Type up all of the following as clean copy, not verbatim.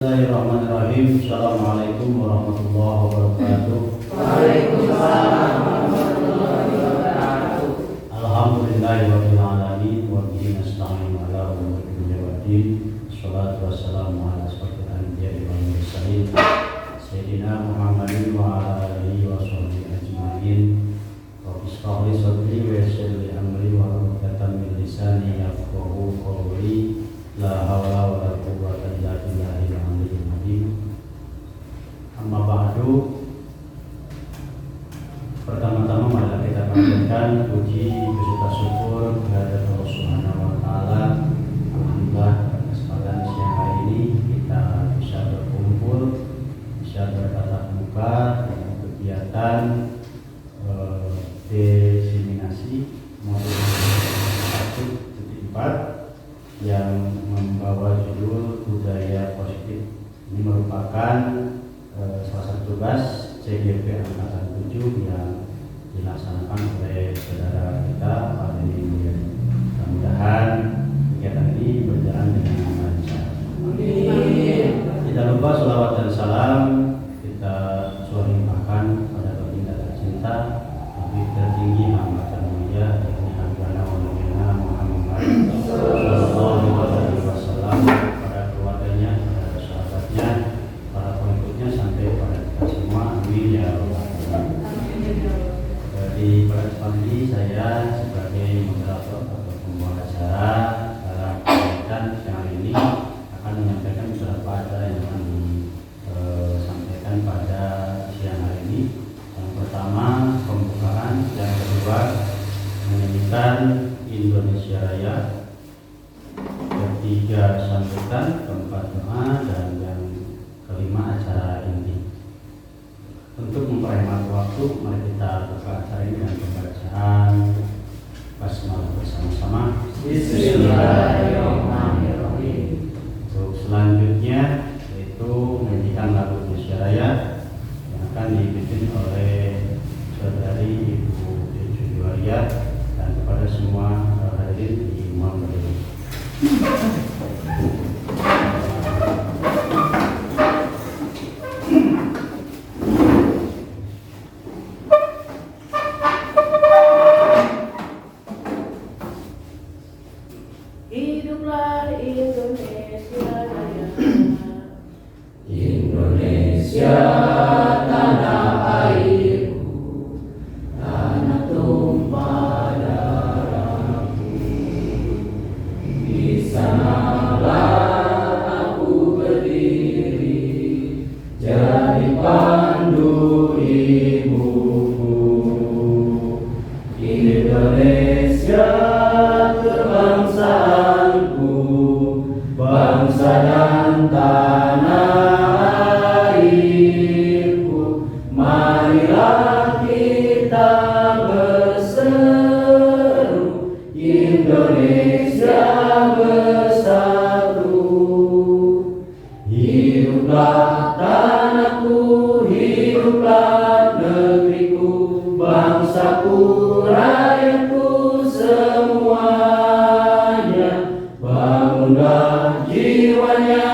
Bismillahirrahmanirrahim. Assalamualaikum warahmatullahi wabarakatuh. Waalaikumsalam warahmatullahi wabarakatuh. Alhamdulillahirabbil alamin wa bihi nasta'in ala umuri dunya waddin. Shalatu wassalamu ala asyrofil anbiya'i wal mursalin sayyidina Muhammadin wa ala alihi wa sahbihi ajma'in. Rabbi shrah li sadri wa yassir li amri wa hlul 'uqdatam min lisani yafqahu qawli. La haula wala quwwata illa billahil aliyyil azim. Amma ba'du. Pertama-tama marilah kita panjatkan puji beserta syukur kehadirat Allah Subhanahu wa taala. Alhamdulillah pada kesempatan siang hari ini kita bisa berkumpul, bisa bertatap muka dalam kegiatan diseminasi modul 1.4 yang membawa judul budaya positif. Ini merupakan salah satu tugas CGP Angkatan 7 yang dilaksanakan oleh saudara kita Pak Denny Mulyadi. Mudah-mudahan kegiatan ini berjalan dengan lancar. Amin. Tidak lupa sholawat dan salam kita limpahkan pada baginda tercinta Nabi tertinggi hambatan mulia yakni Habibana wa Nabiyana Muhammad sallallahu alaihi wasallam, pada keluarganya, pada sahabatnya, para pengikutnya sampai pada kita semua. Amin ya rabbal alamin. Di pada kesempatan ini saya sebagai moderator atau pembawa acara dalam kegiatan siang ini akan menyampaikan beberapa acara yang akan disampaikan pada siang hari ini. Yang pertama pembukaan, yang kedua menyanyikan Indonesia Raya, ketiga sambutan, keempat doa, dan yang kelima acara inti. Untuk memperhemat waktu, mari kita buka acara ini dengan pembacaan basmalah bersama-sama. Bismillahirrahmanirrahim. Untuk selanjutnya yaitu menyanyikan lagu Indonesia Raya yang akan dibikin oleh saudari Ibu Cucu Juwaria, dan kepada semua hadirin di mohon berdiri. Hiduplah Indonesia Raya. Indonesia tanah airku, tanah tumpah darahku. Di sanalah aku berdiri, jadi pandu ibuku. Indonesia kebangsaanku, bangsa dan tanah airku. Marilah kita berseru, Indonesia bersatu. Hiduplah tanahku, hiduplah negeriku, bangsaku, rakyatku semuanya. Bangunlah jiwanya,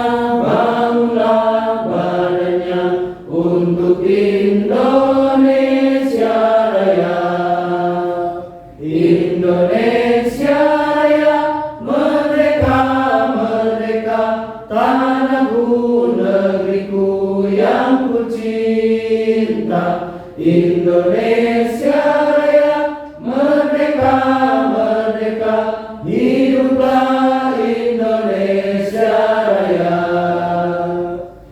bangunlah badannya untuk Indonesia Raya. Indonesia Raya, merdeka, merdeka, tanahku, negeriku yang ku cinta. Indonesia Raya, merdeka, merdeka, hiduplah Indonesia Raya.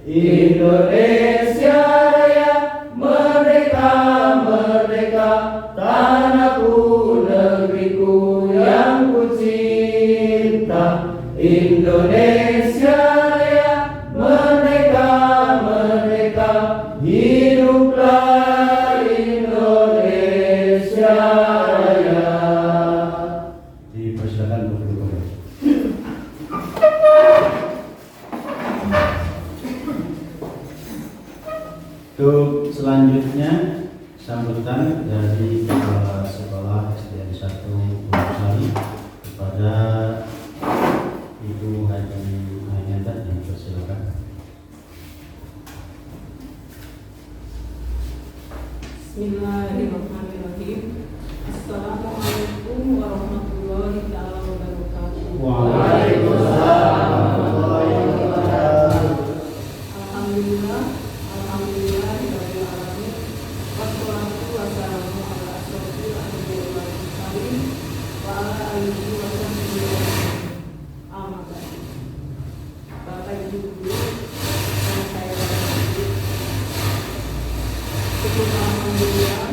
Indonesia Raya, merdeka, merdeka, tanahku, negeriku yang ku cinta. Indonesia Raya, merdeka, merdeka, hiduplah Indonesia Raya. Dipersilakan untuk duduk. Untuk selanjutnya sambutan dari Kepala Sekolah SDN 1 Gunung kepada Ibu Haji Ainata, dipersilakan. Bismillahirrahmanirrahim. Assalamualaikum warahmatullahi wabarakatuh. Waalaikumsalam warahmatullahi wabarakatuh. Alhamdulillah, alhamdulillahirabbil alamin. Wassalatu wassalamu ala asyrofil anbiya'i wal mursalin wa ala alihi wa sahbihi ajmain. Amma ba'du. Bapak Ibu guru yang saya hormati, syukur alhamdulillah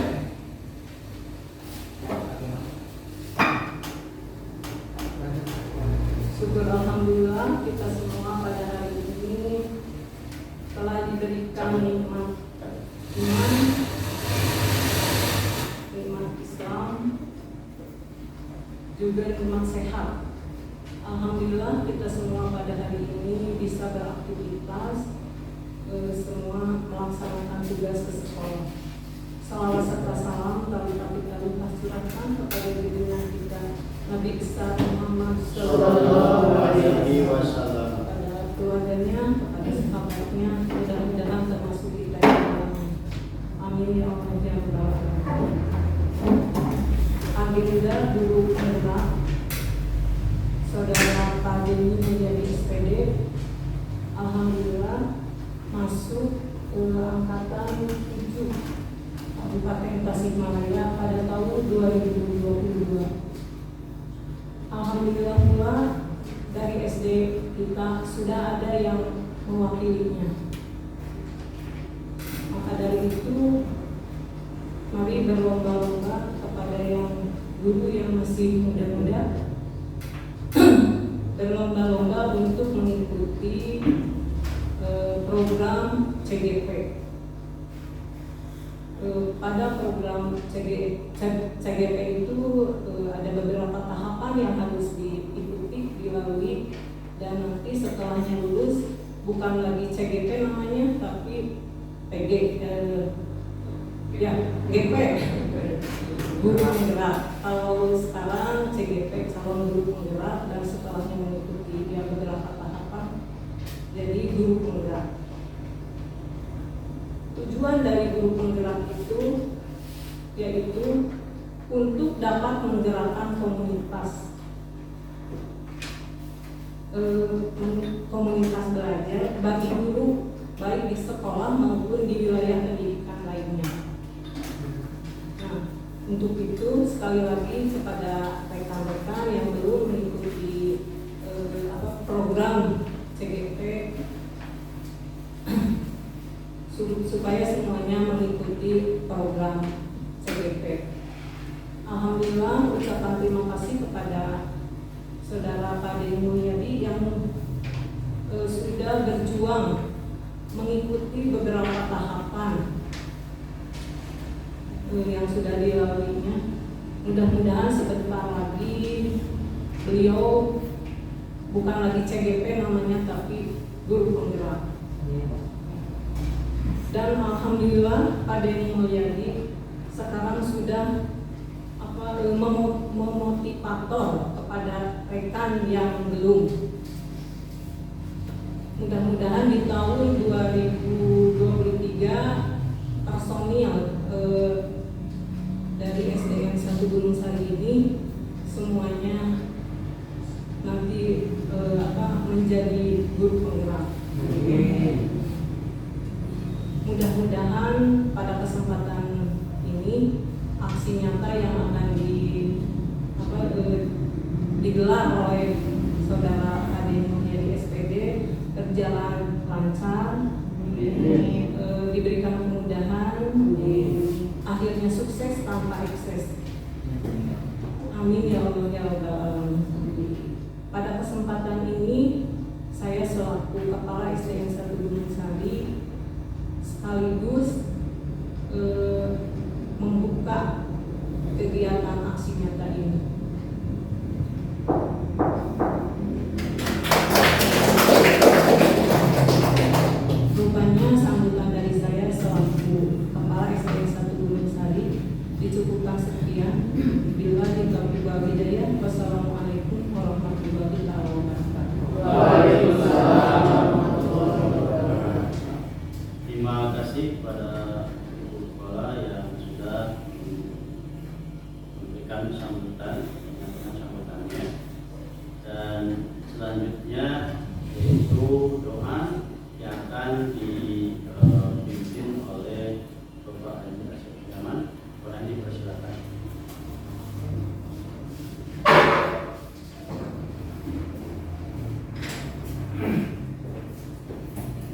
syukur alhamdulillah kita semua pada hari ini telah diberikan nikmat iman, nikmat Islam, juga nikmat sehat. Alhamdulillah kita semua pada hari ini bisa beraktivitas, semua melaksanakan tugas ke sekolah. Salawat serta salam kita curahkan kepada junjungan kita Nabi besar Muhammad Sallallahu alaihi wasallam, kepada keluarganya, kepada sahabatnya, mudah-mudahan termasuk kita yang dalamnya. Amin ya Allah ya Rabbal alamin. Agenda guru penggerak Saudara Pak Denny menjadi SPD, alhamdulillah masuk ke angkatan 7 Kabupaten Tasikmalaya pada tahun 2022. Alhamdulillah pula dari SD kita sudah ada yang mewakilinya. Maka dari itu mari berlomba-lomba kepada yang guru yang masih muda-muda berlomba-lomba untuk mengikuti program CGP. Pada program CGP itu ada beberapa tahapan yang harus dilalui, dan nanti setelahnya lulus bukan lagi CGP namanya tapi PG GP, guru penggerak. Kalau sekarang CGP calon guru penggerak, dan setelahnya mengikuti dia beberapa tahapan jadi guru penggerak. Tujuan dari guru penggerak itu yaitu untuk dapat menggerakkan komunitas belajar bagi guru baik di sekolah maupun di wilayah pendidikan lainnya. Nah, untuk itu sekali lagi kepada rekan-rekan yang belum mengikuti program CGP, supaya semuanya mengikuti program CGP. Alhamdulillah, ucapan terima kasih kepada Saudara Pak Denny Mulyadi yang sudah berjuang mengikuti beberapa tahapan yang sudah dilaluinya. Mudah-mudahan sebentar lagi beliau bukan lagi CGP namanya, tapi guru penggerak. Dan alhamdulillah Pak Denny Mulyadi sekarang sudah memotivator kepada rekan yang belum. Mudah-mudahan di tahun 2023 personil dari SDN 1 Gunung Sari ini semuanya nanti menjadi guru penggerak. Mudah-mudahan pada kesempatan ini aksi nyata yang akan digelar oleh Saudara Denny Mulyadi SPD berjalan lancar, diberikan kemudahan, akhirnya sukses tanpa ekses. Amin ya Allah ya Rabbal alamin. Pada kesempatan ini saya selaku Kepala SDN 1 Gunung Sari sekaligus membuka kegiatan aksi nyata ini. Rupanya sambutan dari saya selaku Kepala SDN 1 Gunung Sari dicukupkan sekian. Bila taufiq wal hidayah. Wassalamualaikum warahmatullahi wabarakatuh. Waalaikumsalam warahmatullahi wabarakatuh.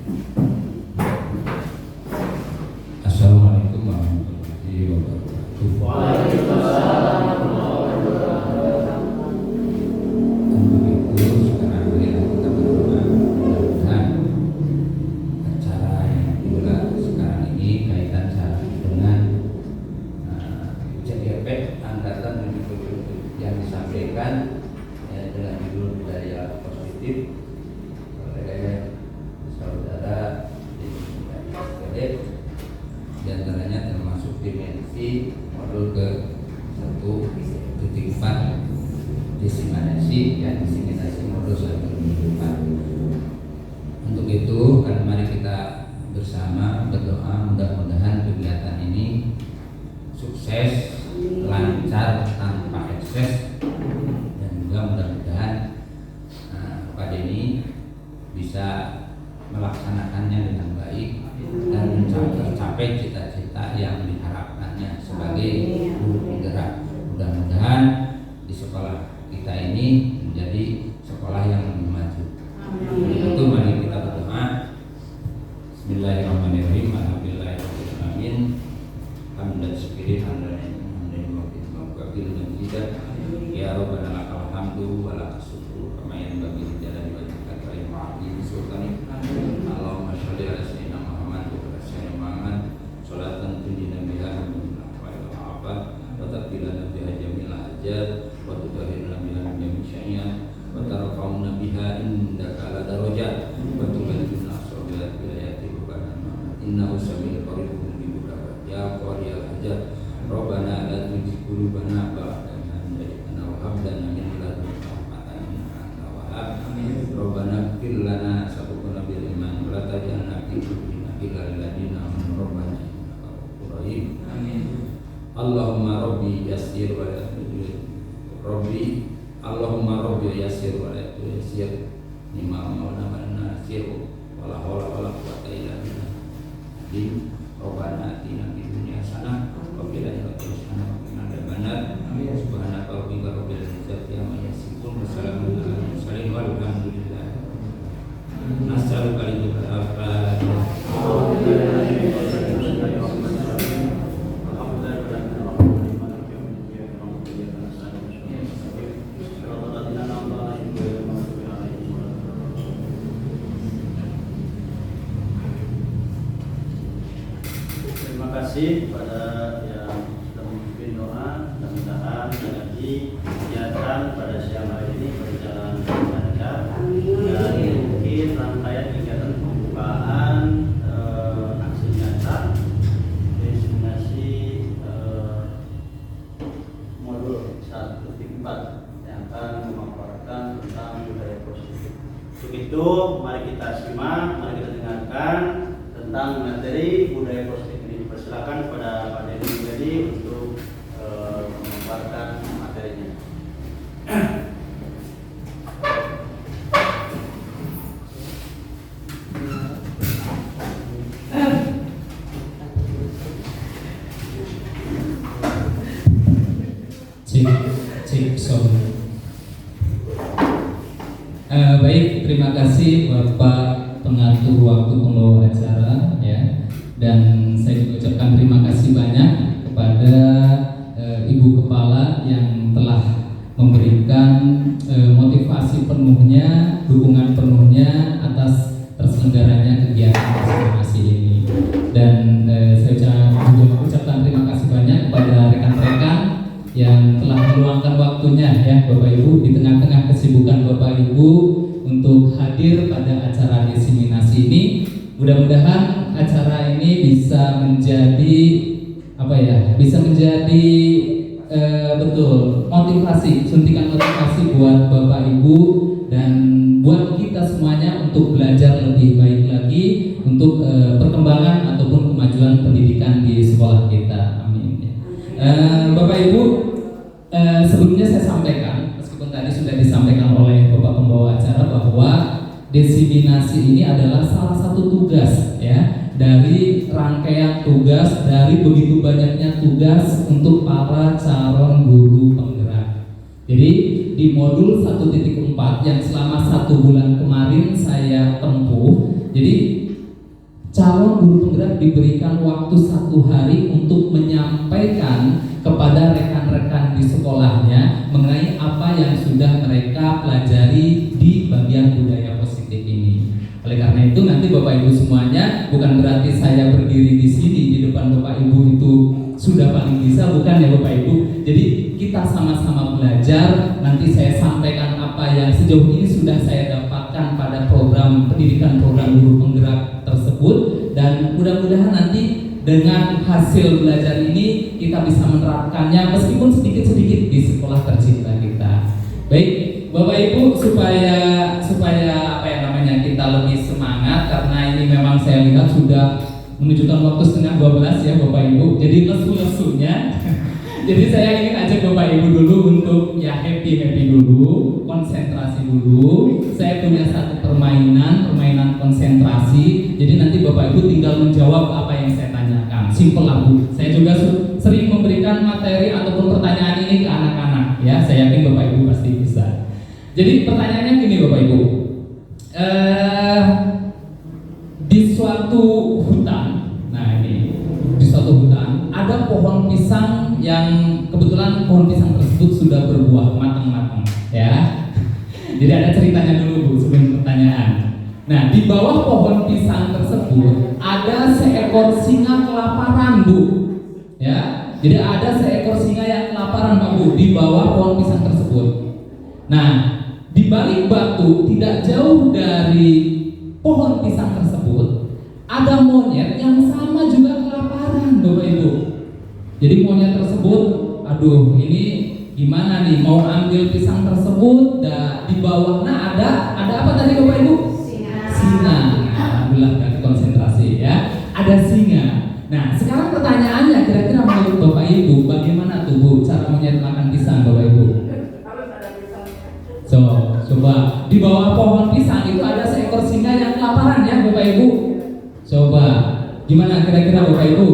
Assalamualaikum warahmatullahi wabarakatuh. Waalaikumsalam warahmatullahi wabarakatuh. Untuk itu sekarang marilah kita berdoa, mudah-mudahan acara yang digelar sekarang ini kaitan dengan CGP angkatan yang disampaikan dengan judul budaya positif oleh saudara di diantaranya termasuk dimensi modul ke 1.4 diseminasi modul 1.4. Untuk itu mari kita bersama berdoa mudah-mudahan kegiatan ini sukses, lancar, tanpa ekses, dan juga mudah-mudahan Pak Denny bisa melaksanakannya dengan baik dan mencapai cita-cita yang diharapkannya sebagai guru penggerak. Mudah-mudahan di sekolah kita ini menjadi sekolah yang lebih maju. Itu mari kita berdoa. Bismillahirrahmanirrahim. Alhamdulillahirrahmanirrahim. Hamdan syukurin ya Rabbana lakal hamdu wa lakal syukru kama yanbaghi li jalali wajhika karim ma'ali sultani. Allahumma sholli ala sayyidina Muhammad wa ala sayyidina Muhammad sholatan tunjina biha min al-afwal wal wa taqbilana biha jamil hajat wa tudahhirna biha min jami' syai'at wa tarfa'una biha indaka ala darajat wa tuballighuna as-sabilat bil ayati rabbana innahu sami'un qaribun mujibud da'wat ya qariyal hajat Rabbana la tuzigh qulubana ba'da idh hadaytana wa hab lana min ladunka rahmatan innaka antal wahhab. Rabbana ighfir lana sabaqana bil iman wa la taj'alna fi qulubina ghillan lil ladzina amanu rabbana innaka ghafurur rahim. Allahumma rabbi yassir wa la tu'sir. Allahumma rabbi yassir wa la tu'sir. Lima maulana wa nasir wa la haula wa la quwwata illa billah. Rabbana atina fid dunya hasanah wa fil akhirati hasanah wa qina adzabannar. Subhanaka rabbika rabbil izzati amma yasifun wa salamun alal mursalin walhamdulillah. Nas'aluka al-aflah. Terima kasih pada yang sudah memimpin doa. Mudah-mudahan energi kegiatan pada siang hari ini berjalan dengan lancar. Dan mungkin rangkaian kegiatan pembukaan aksi nyata diseminasi modul 1.4 yang akan memaparkan tentang budaya positif. Untuk itu, mari kita simak, mari kita dengarkan tentang materi budaya positif. Silakan kepada Pak Denny jadi untuk memaparkan materinya. Cik sound. Baik, terima kasih Bapak pengatur waktu pembawa acara ya. Dan saya juga ucapkan terima kasih banyak kepada Ibu Kepala yang telah memberikan motivasi penuhnya, dukungan penuhnya atas terselenggaranya kegiatan diseminasi ini. Dan saya juga ucapkan terima kasih banyak kepada rekan-rekan yang telah meluangkan waktunya ya Bapak Ibu di tengah-tengah kesibukan Bapak Ibu untuk hadir pada acara diseminasi ini. Mudah-mudahan acara ini bisa menjadi betul motivasi, suntikan motivasi buat Bapak Ibu dan buat kita semuanya untuk belajar lebih baik lagi untuk perkembangan ataupun kemajuan pendidikan di sekolah kita. Amin. Bapak Ibu, sebelumnya saya sampaikan, meskipun tadi sudah disampaikan oleh Bapak pembawa acara bahwa diseminasi ini adalah salah satu tugas ya dari rangkaian tugas dari begitu banyaknya tugas untuk para calon guru penggerak. Jadi di modul 1.4 yang selama 1 bulan kemarin saya tempuh, jadi calon guru penggerak diberikan waktu 1 hari untuk menyampaikan kepada rekan-rekan di sekolahnya mengenai apa yang sudah mereka pelajari di bagian budaya positif ini. Oleh karena itu nanti Bapak Ibu semuanya, bukan berarti saya berdiri di sini di depan Bapak Ibu itu sudah paling bisa, bukan ya Bapak Ibu. Jadi kita sama-sama belajar. Nanti saya sampaikan apa yang sejauh ini sudah saya dapatkan pada program pendidikan program guru penggerak tersebut, dan mudah-mudahan nanti dengan hasil belajar ini kita bisa menerapkannya meskipun sedikit-sedikit di sekolah tercinta kita. Baik, Bapak Ibu, supaya apa ya namanya, kita lebih semangat karena ini memang saya lihat sudah menunjukkan waktu 11:30 ya Bapak Ibu. Jadi lesu-lesunya. Jadi saya ingin ajak Bapak Ibu dulu untuk ya happy dulu, konsentrasi dulu. Saya punya satu permainan konsentrasi. Jadi nanti Bapak Ibu tinggal menjawab apa yang saya tanyakan. Simple lah Bu. Saya juga sering memberikan materi ataupun pertanyaan ini ke anak-anak. Ya, saya yakin Bapak Ibu pasti bisa. Jadi pertanyaannya gini Bapak Ibu. Di suatu hutan, nah ini di suatu hutan ada pohon pisang yang kebetulan pohon pisang tersebut sudah berbuah matang-matang, ya. Jadi ada ceritanya dulu Bu sebelum pertanyaan. Nah, di bawah pohon pisang tersebut ada seekor singa kelaparan Bu, ya. Jadi ada seekor singa yang kelaparan Pak Bu di bawah pohon pisang tersebut. Nah, di balik batu tidak jauh dari pohon pisang tersebut ada monyet yang sama juga kelaparan Bapak Ibu. Jadi monyet tersebut, aduh ini gimana nih mau ambil pisang tersebut, di bawahnya ada apa tadi Bapak Ibu? Singa. Alhamdulillah dari konsentrasi ya. Ada singa. Nah sekarang pertanyaannya kira-kira menurut Bapak Ibu bagaimana tuh Bu cara monyet makan pisang Bapak Ibu? So, coba di bawah pohon pisang itu ada seekor singa yang kelaparan ya Bapak Ibu. Coba gimana kira-kira Bapak Ibu?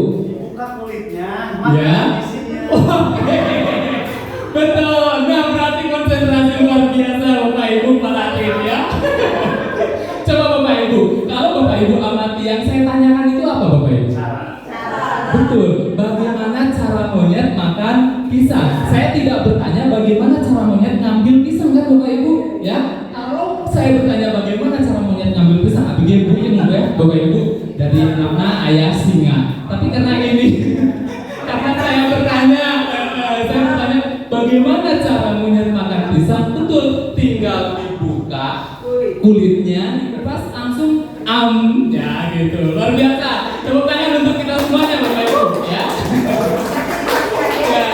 Buka kulitnya, Ya. Oke. Betul. Nah berarti konsentrasi luar biasa Bapak Ibu perhatiin ya. Coba Bapak Ibu, kalau Bapak Ibu amati yang saya tanyakan itu apa Bapak Ibu? Cara. Betul. Bagaimana cara monyet makan pisang? Saya tidak bertanya bagaimana cara monyet ngambil pisang kan Bapak Ibu, ya? Kalau saya bertanya bagaimana cara monyet ngambil pisang, abis buying ya Bapak Ibu dari nama ayah singa. Tapi karena ini, karena saya bertanya bagaimana cara monyet makan pisang, betul. Tinggal dibuka kulitnya, pas langsung ya gitu. Luar biasa. Tepuk tangan untuk kita semuanya Bapak Ibu ya. Ya,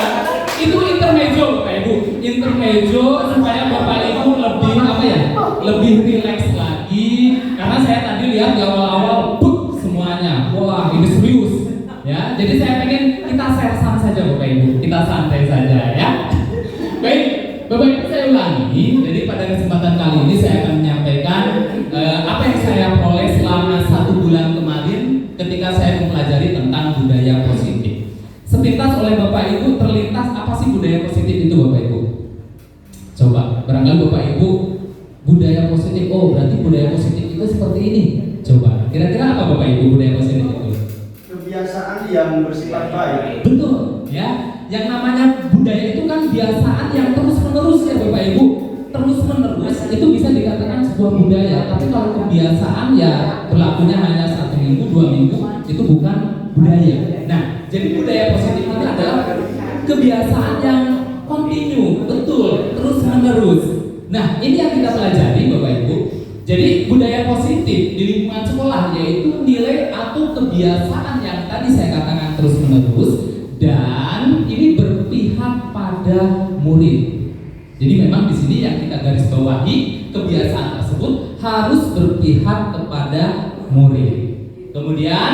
itu intermezzo Bapak Ibu. Intermezzo supaya Bapak Ibu lebih apa ya? Lebih rileks lagi karena saya tadi lihat di awal-awal semuanya. Wah, ini serius. Ya, jadi saya pengen kita sersan saja Bapak Ibu. Kita santai saja ya. Baik, Bapak Ibu saya ulangi. Jadi pada kesempatan kali ini saya akan menyampaikan apa yang saya peroleh selama 1 bulan kemarin ketika saya mempelajari tentang budaya positif. Sepintas oleh Bapak Ibu terlintas apa sih budaya positif itu Bapak Ibu? Coba, barangkali Bapak Ibu budaya positif, oh berarti budaya positif itu seperti ini. Coba, kira-kira apa Bapak Ibu budaya positif itu? Kebiasaan yang bersifat baik. Betul, ya. Yang namanya budaya itu kan kebiasaan yang terus-menerus ya Bapak Ibu. Terus-menerus itu bisa dikatakan sebuah budaya. Tapi kalau kebiasaan ya berlakunya hanya 1 minggu, 2 minggu, itu bukan budaya. Nah, jadi budaya positif ini adalah kebiasaan yang kontinu, betul, terus-menerus. Nah, ini yang kita pelajari Bapak Ibu. Jadi budaya positif di lingkungan sekolah yaitu nilai atau kebiasaan yang tadi saya katakan terus-menerus dan ini berpihak pada murid. Jadi memang di sini yang kita garis bawahi kebiasaan tersebut harus berpihak kepada murid. Kemudian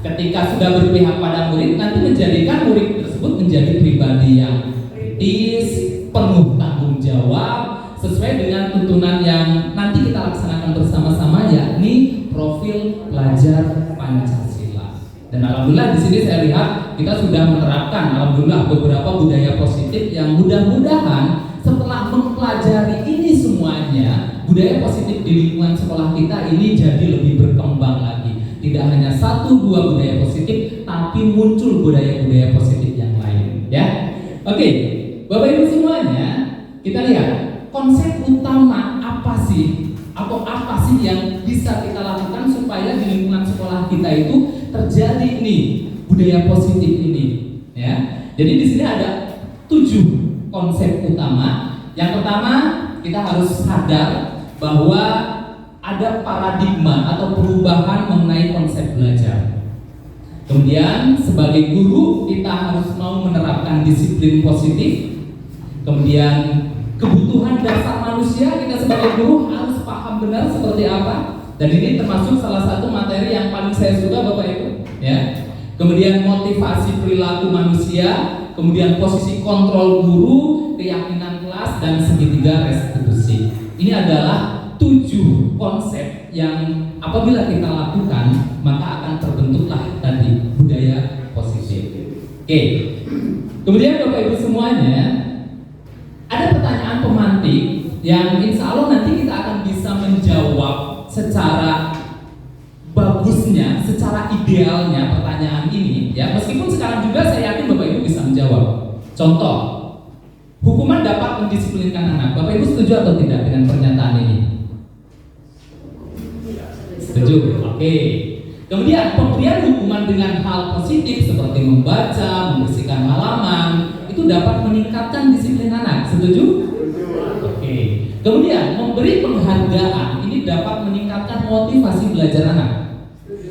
ketika sudah berpihak pada murid nanti menjadikan murid tersebut menjadi pribadi yang kritis, penuh tanggung jawab sesuai dengan tuntunan yang nanti kita laksanakan bersama-sama yakni profil pelajar Pancasila. Dan alhamdulillah di sini saya lihat kita sudah menerapkan alhamdulillah beberapa budaya positif yang mudah-mudahan setelah mempelajari ini semuanya budaya positif di lingkungan sekolah kita ini jadi lebih berkembang lagi. Tidak tidak hanya 1-2 budaya positif, tapi muncul budaya-budaya positif yang lain, ya. Oke, Bapak Ibu semuanya, kita lihat konsep utama apa sih, atau apa sih yang bisa kita lakukan supaya di lingkungan sekolah kita itu terjadi nih budaya positif ini, ya. Jadi di sini ada 7 konsep utama. Yang pertama, kita harus sadar bahwa ada paradigma atau perubahan mengenai konsep belajar. Kemudian sebagai guru kita harus mau menerapkan disiplin positif. Kemudian kebutuhan dasar manusia kita sebagai guru harus paham benar seperti apa. Dan ini termasuk salah satu materi yang paling saya suka Bapak Ibu, ya. Kemudian motivasi perilaku manusia, kemudian posisi kontrol guru, keyakinan kelas, dan segitiga restitusi. Ini adalah 7 konsep yang apabila kita lakukan maka akan terbentuklah tadi budaya positif. Oke. Kemudian Bapak Ibu semuanya, ada pertanyaan pemantik yang insya Allah nanti kita akan bisa menjawab secara bagusnya, secara idealnya pertanyaan ini, ya. Meskipun sekarang juga saya yakin Bapak Ibu bisa menjawab. Contoh, hukuman dapat mendisiplinkan anak. Bapak Ibu setuju atau tidak dengan pernyataan ini? Setuju. Oke. Kemudian pemberian hukuman dengan hal positif seperti membaca, membersihkan halaman itu dapat meningkatkan disiplin anak. Setuju? Oke. Kemudian memberi penghargaan ini dapat meningkatkan motivasi belajar anak.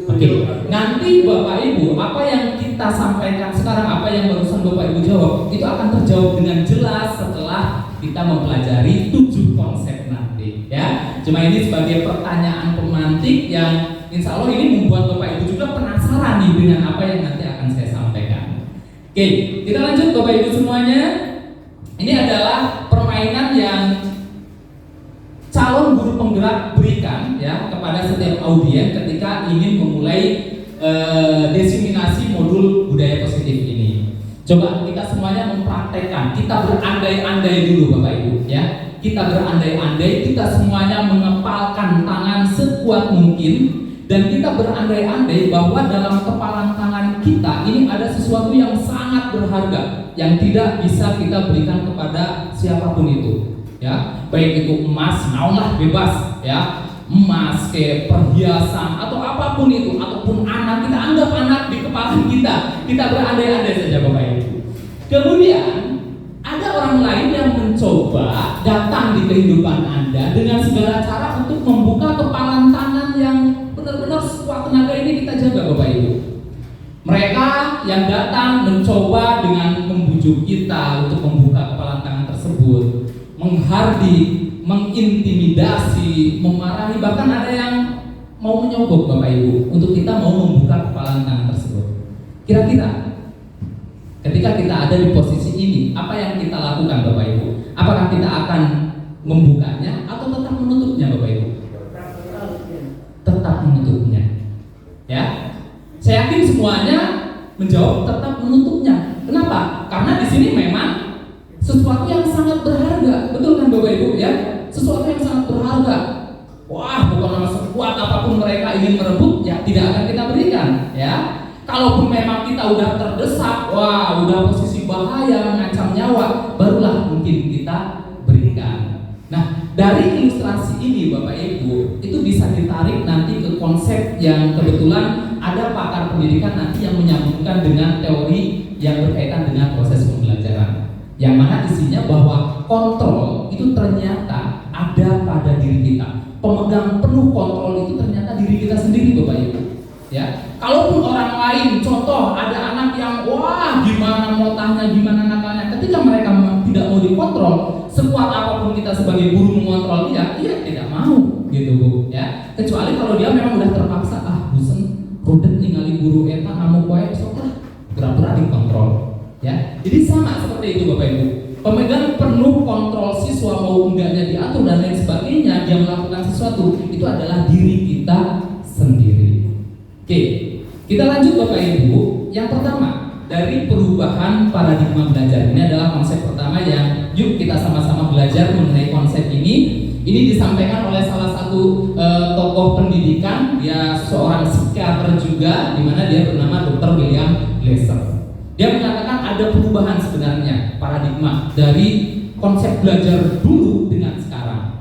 Oke. Nanti Bapak Ibu, apa yang kita sampaikan sekarang, apa yang barusan Bapak Ibu jawab, itu akan terjawab dengan jelas setelah kita mempelajari 7 konsep nanti, ya. Cuma ini sebagai pertanyaan pemantik yang insya Allah ini membuat Bapak Ibu juga penasaran nih dengan apa yang nanti akan saya sampaikan. Oke, kita lanjut Bapak Ibu semuanya. Ini adalah permainan yang calon guru penggerak berikan, ya, kepada setiap audien ketika ingin memulai desiminasi modul budaya positif ini. Coba kita semuanya mempraktekkan, kita berandai-andai dulu Bapak Ibu, ya. Kita berandai-andai, kita semuanya mengepalkan tangan sekuat mungkin, dan kita berandai-andai bahwa dalam kepalan tangan kita ini ada sesuatu yang sangat berharga yang tidak bisa kita berikan kepada siapapun itu, ya. Baik itu emas, naulah bebas, ya. Emas, kayak perhiasan atau apapun itu, ataupun anak, kita anggap anak di kepala kita berandai-andai saja Bapak Ibu. Kemudian ada orang lain yang mencoba datang di kehidupan Anda dengan segala cara untuk membuka kepalan tangan yang benar-benar sekuat tenaga ini kita jaga Bapak Ibu. Mereka yang datang mencoba dengan membujuk kita untuk membuka kepalan tangan tersebut, menghardik, mengintimidasi, memarahi, bahkan ada yang mau menyogok Bapak Ibu untuk kita mau membuka kepalan tangan tersebut. Kira-kira ketika kita ada di posisi ini, apa yang kita lakukan Bapak Ibu? Apakah kita akan membukanya atau tetap menutupnya Bapak Ibu? Tetap menutupnya, ya. Saya yakin semuanya menjawab tetap menutupnya. Kenapa? Karena di sini memang sesuatu yang sangat berharga, betul kan Bapak Ibu, ya? Sesuatu yang sangat berharga. Wah, bukan sekuat apapun mereka ingin merebut, ya tidak akan kita berikan, ya. Kalaupun memang kita udah terdesak, wah, udah posisi bahaya, mengancam nyawa, barulah mungkin kita berikan. Nah, dari ilustrasi ini Bapak Ibu, itu bisa ditarik nanti ke konsep yang kebetulan ada pakar pendidikan nanti yang menyambungkan dengan teori yang berkaitan dengan proses pembelajaran. Yang mana isinya bahwa kontrol itu ternyata ada pada diri kita. Pemegang penuh kontrol itu ternyata diri kita sendiri Bapak Ibu, ya. Kalaupun orang lain, contoh ada anak yang wah gimana motahnya, gimana nakalnya, ketika mereka tidak mau dikontrol, sekuat apapun kita sebagai guru mengontrol dia tidak mau gitu Bu, ya. Kecuali kalau dia memang udah terpaksa, bosen rudet ningali guru eta ngamu koe sok lah, berat-berat dikontrol, ya. Jadi sama seperti itu Bapak Ibu. Pemegang penuh kontrol siswa mau enggaknya diatur dan lain sebagainya, dia melakukan sesuatu, itu adalah diri kita sendiri. Oke, kita lanjut Bapak Ibu. Yang pertama, dari perubahan paradigma belajar, ini adalah konsep pertama yang yuk kita sama-sama belajar mengenai konsep ini. Ini disampaikan oleh salah satu tokoh pendidikan, dia seorang psikiater juga, di mana dia bernama Dr. William Glasser. Dia mengatakan ada perubahan sebenarnya paradigma dari konsep belajar dulu dengan sekarang.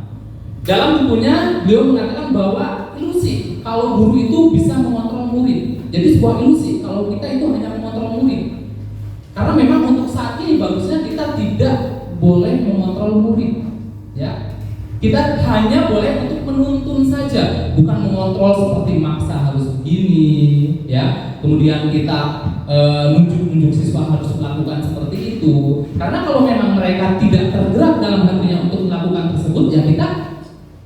Dalam bukunya beliau mengatakan bahwa ilusi kalau guru itu bisa mengontrol murid. Jadi sebuah ilusi kalau kita itu hanya mengontrol murid. Karena memang untuk saat ini bagusnya kita tidak boleh mengontrol murid, ya. Kita hanya boleh untuk menuntun saja, bukan mengontrol seperti maksa harus begini, ya. Kemudian kita nunjuk siswa harus melakukan seperti itu. Karena kalau memang mereka tidak tergerak dalam hatinya untuk melakukan tersebut, ya kita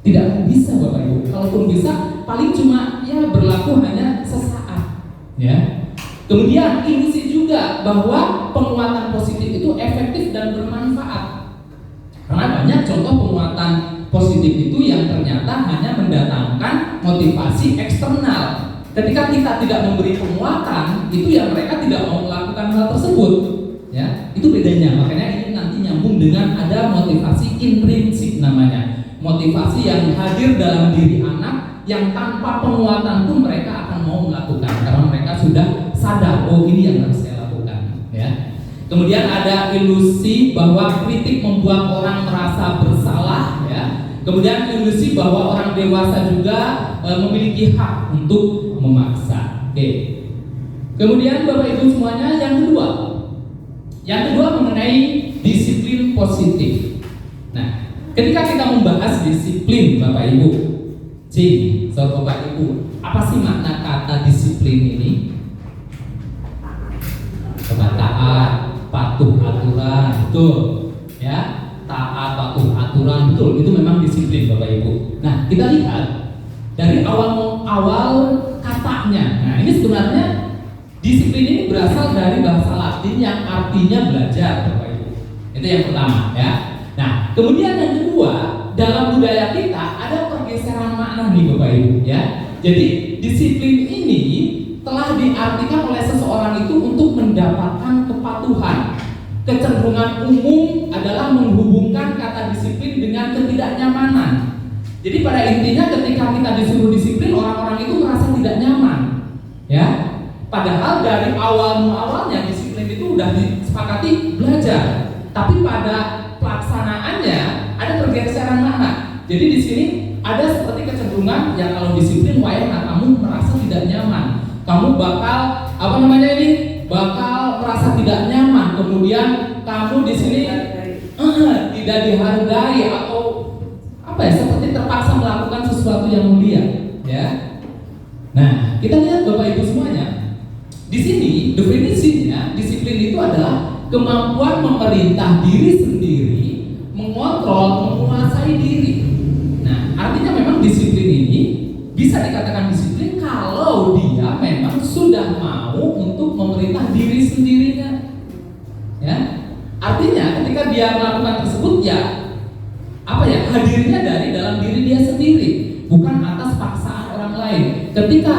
tidak akan bisa, Bapak Ibu. Kalaupun bisa, paling cuma ya berlaku hanya sesaat, ya. Kemudian ilusi juga bahwa penguatan positif itu efektif dan bermanfaat. Karena banyak contoh penguatan positif itu yang ternyata hanya mendatangkan motivasi eksternal. Ketika kita tidak memberi penguatan, itu ya mereka tidak mau melakukan hal tersebut. Ya, itu bedanya. Makanya ini nanti nyambung dengan ada motivasi intrinsik namanya. Motivasi yang hadir dalam diri anak yang tanpa penguatan pun mereka akan mau melakukan karena mereka sudah sadar, oh ini yang harus saya lakukan, ya. Kemudian ada ilusi bahwa kritik membuat orang merasa bersalah, ya. Kemudian ilusi bahwa orang dewasa juga memiliki hak untuk memaksa. Oke. Kemudian Bapak Ibu semuanya yang kedua mengenai disiplin positif. Nah, ketika kita membahas disiplin Bapak Ibu, Bapak Ibu, apa sih makna kata disiplin ini? Taat, patuh aturan, betul, ya. Taat, patuh aturan, betul. Itu memang disiplin Bapak Ibu. Nah, kita lihat dari awal katanya. Nah, ini sebenarnya disiplin ini berasal dari bahasa Latin yang artinya belajar, Bapak Ibu. Itu yang pertama, ya. Nah, kemudian yang kedua, dalam budaya kita ada pergeseran makna nih Bapak Ibu, ya. Jadi disiplin ini telah diartikan oleh seseorang itu untuk mendapatkan kepatuhan. Kecenderungan umum adalah menghubungkan kata disiplin dengan ketidaknyamanan. Jadi pada intinya ketika kita disuruh disiplin, orang-orang itu merasa tidak nyaman, ya. Padahal dari awalnya disiplin itu udah disepakati belajar, tapi pada pelaksanaannya ada pergeseran makna. Jadi di sini ada seperti kecenderungan yang kalau disiplin kamu merasa tidak nyaman. Kamu bakal bakal merasa tidak nyaman. Kemudian kamu di sini tidak dihargai atau seperti terpaksa melakukan sesuatu yang mulia, ya. Nah, kita lihat Bapak Ibu semuanya. Di sini definisinya disiplin itu adalah kemampuan memerintah diri sendiri, mengontrol, menguasai diri. Nah, artinya memang disiplin ini bisa dikatakan disiplin kalau dia memang sudah mau untuk memerintah diri sendirinya, ya. Artinya ketika dia melakukan tersebut, ya hadirnya dari dalam diri dia sendiri, bukan atas paksaan orang lain. Ketika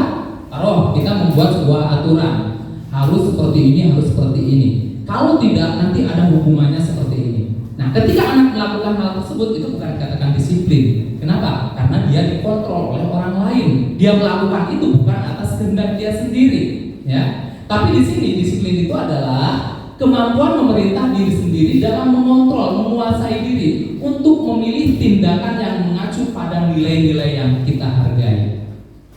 kita membuat sebuah aturan, harus seperti ini, harus seperti ini. Kalau tidak, nanti ada hukumannya seperti ini. Nah, ketika anak melakukan hal tersebut, itu bukan dikatakan disiplin. Kenapa? Karena dia dikontrol oleh orang lain. Dia melakukan itu bukan atas kehendak dia sendiri, ya. Tapi di sini disiplin itu adalah kemampuan memerintah diri sendiri dalam mengontrol, menguasai diri untuk memilih tindakan yang mengacu pada nilai-nilai yang kita hargai.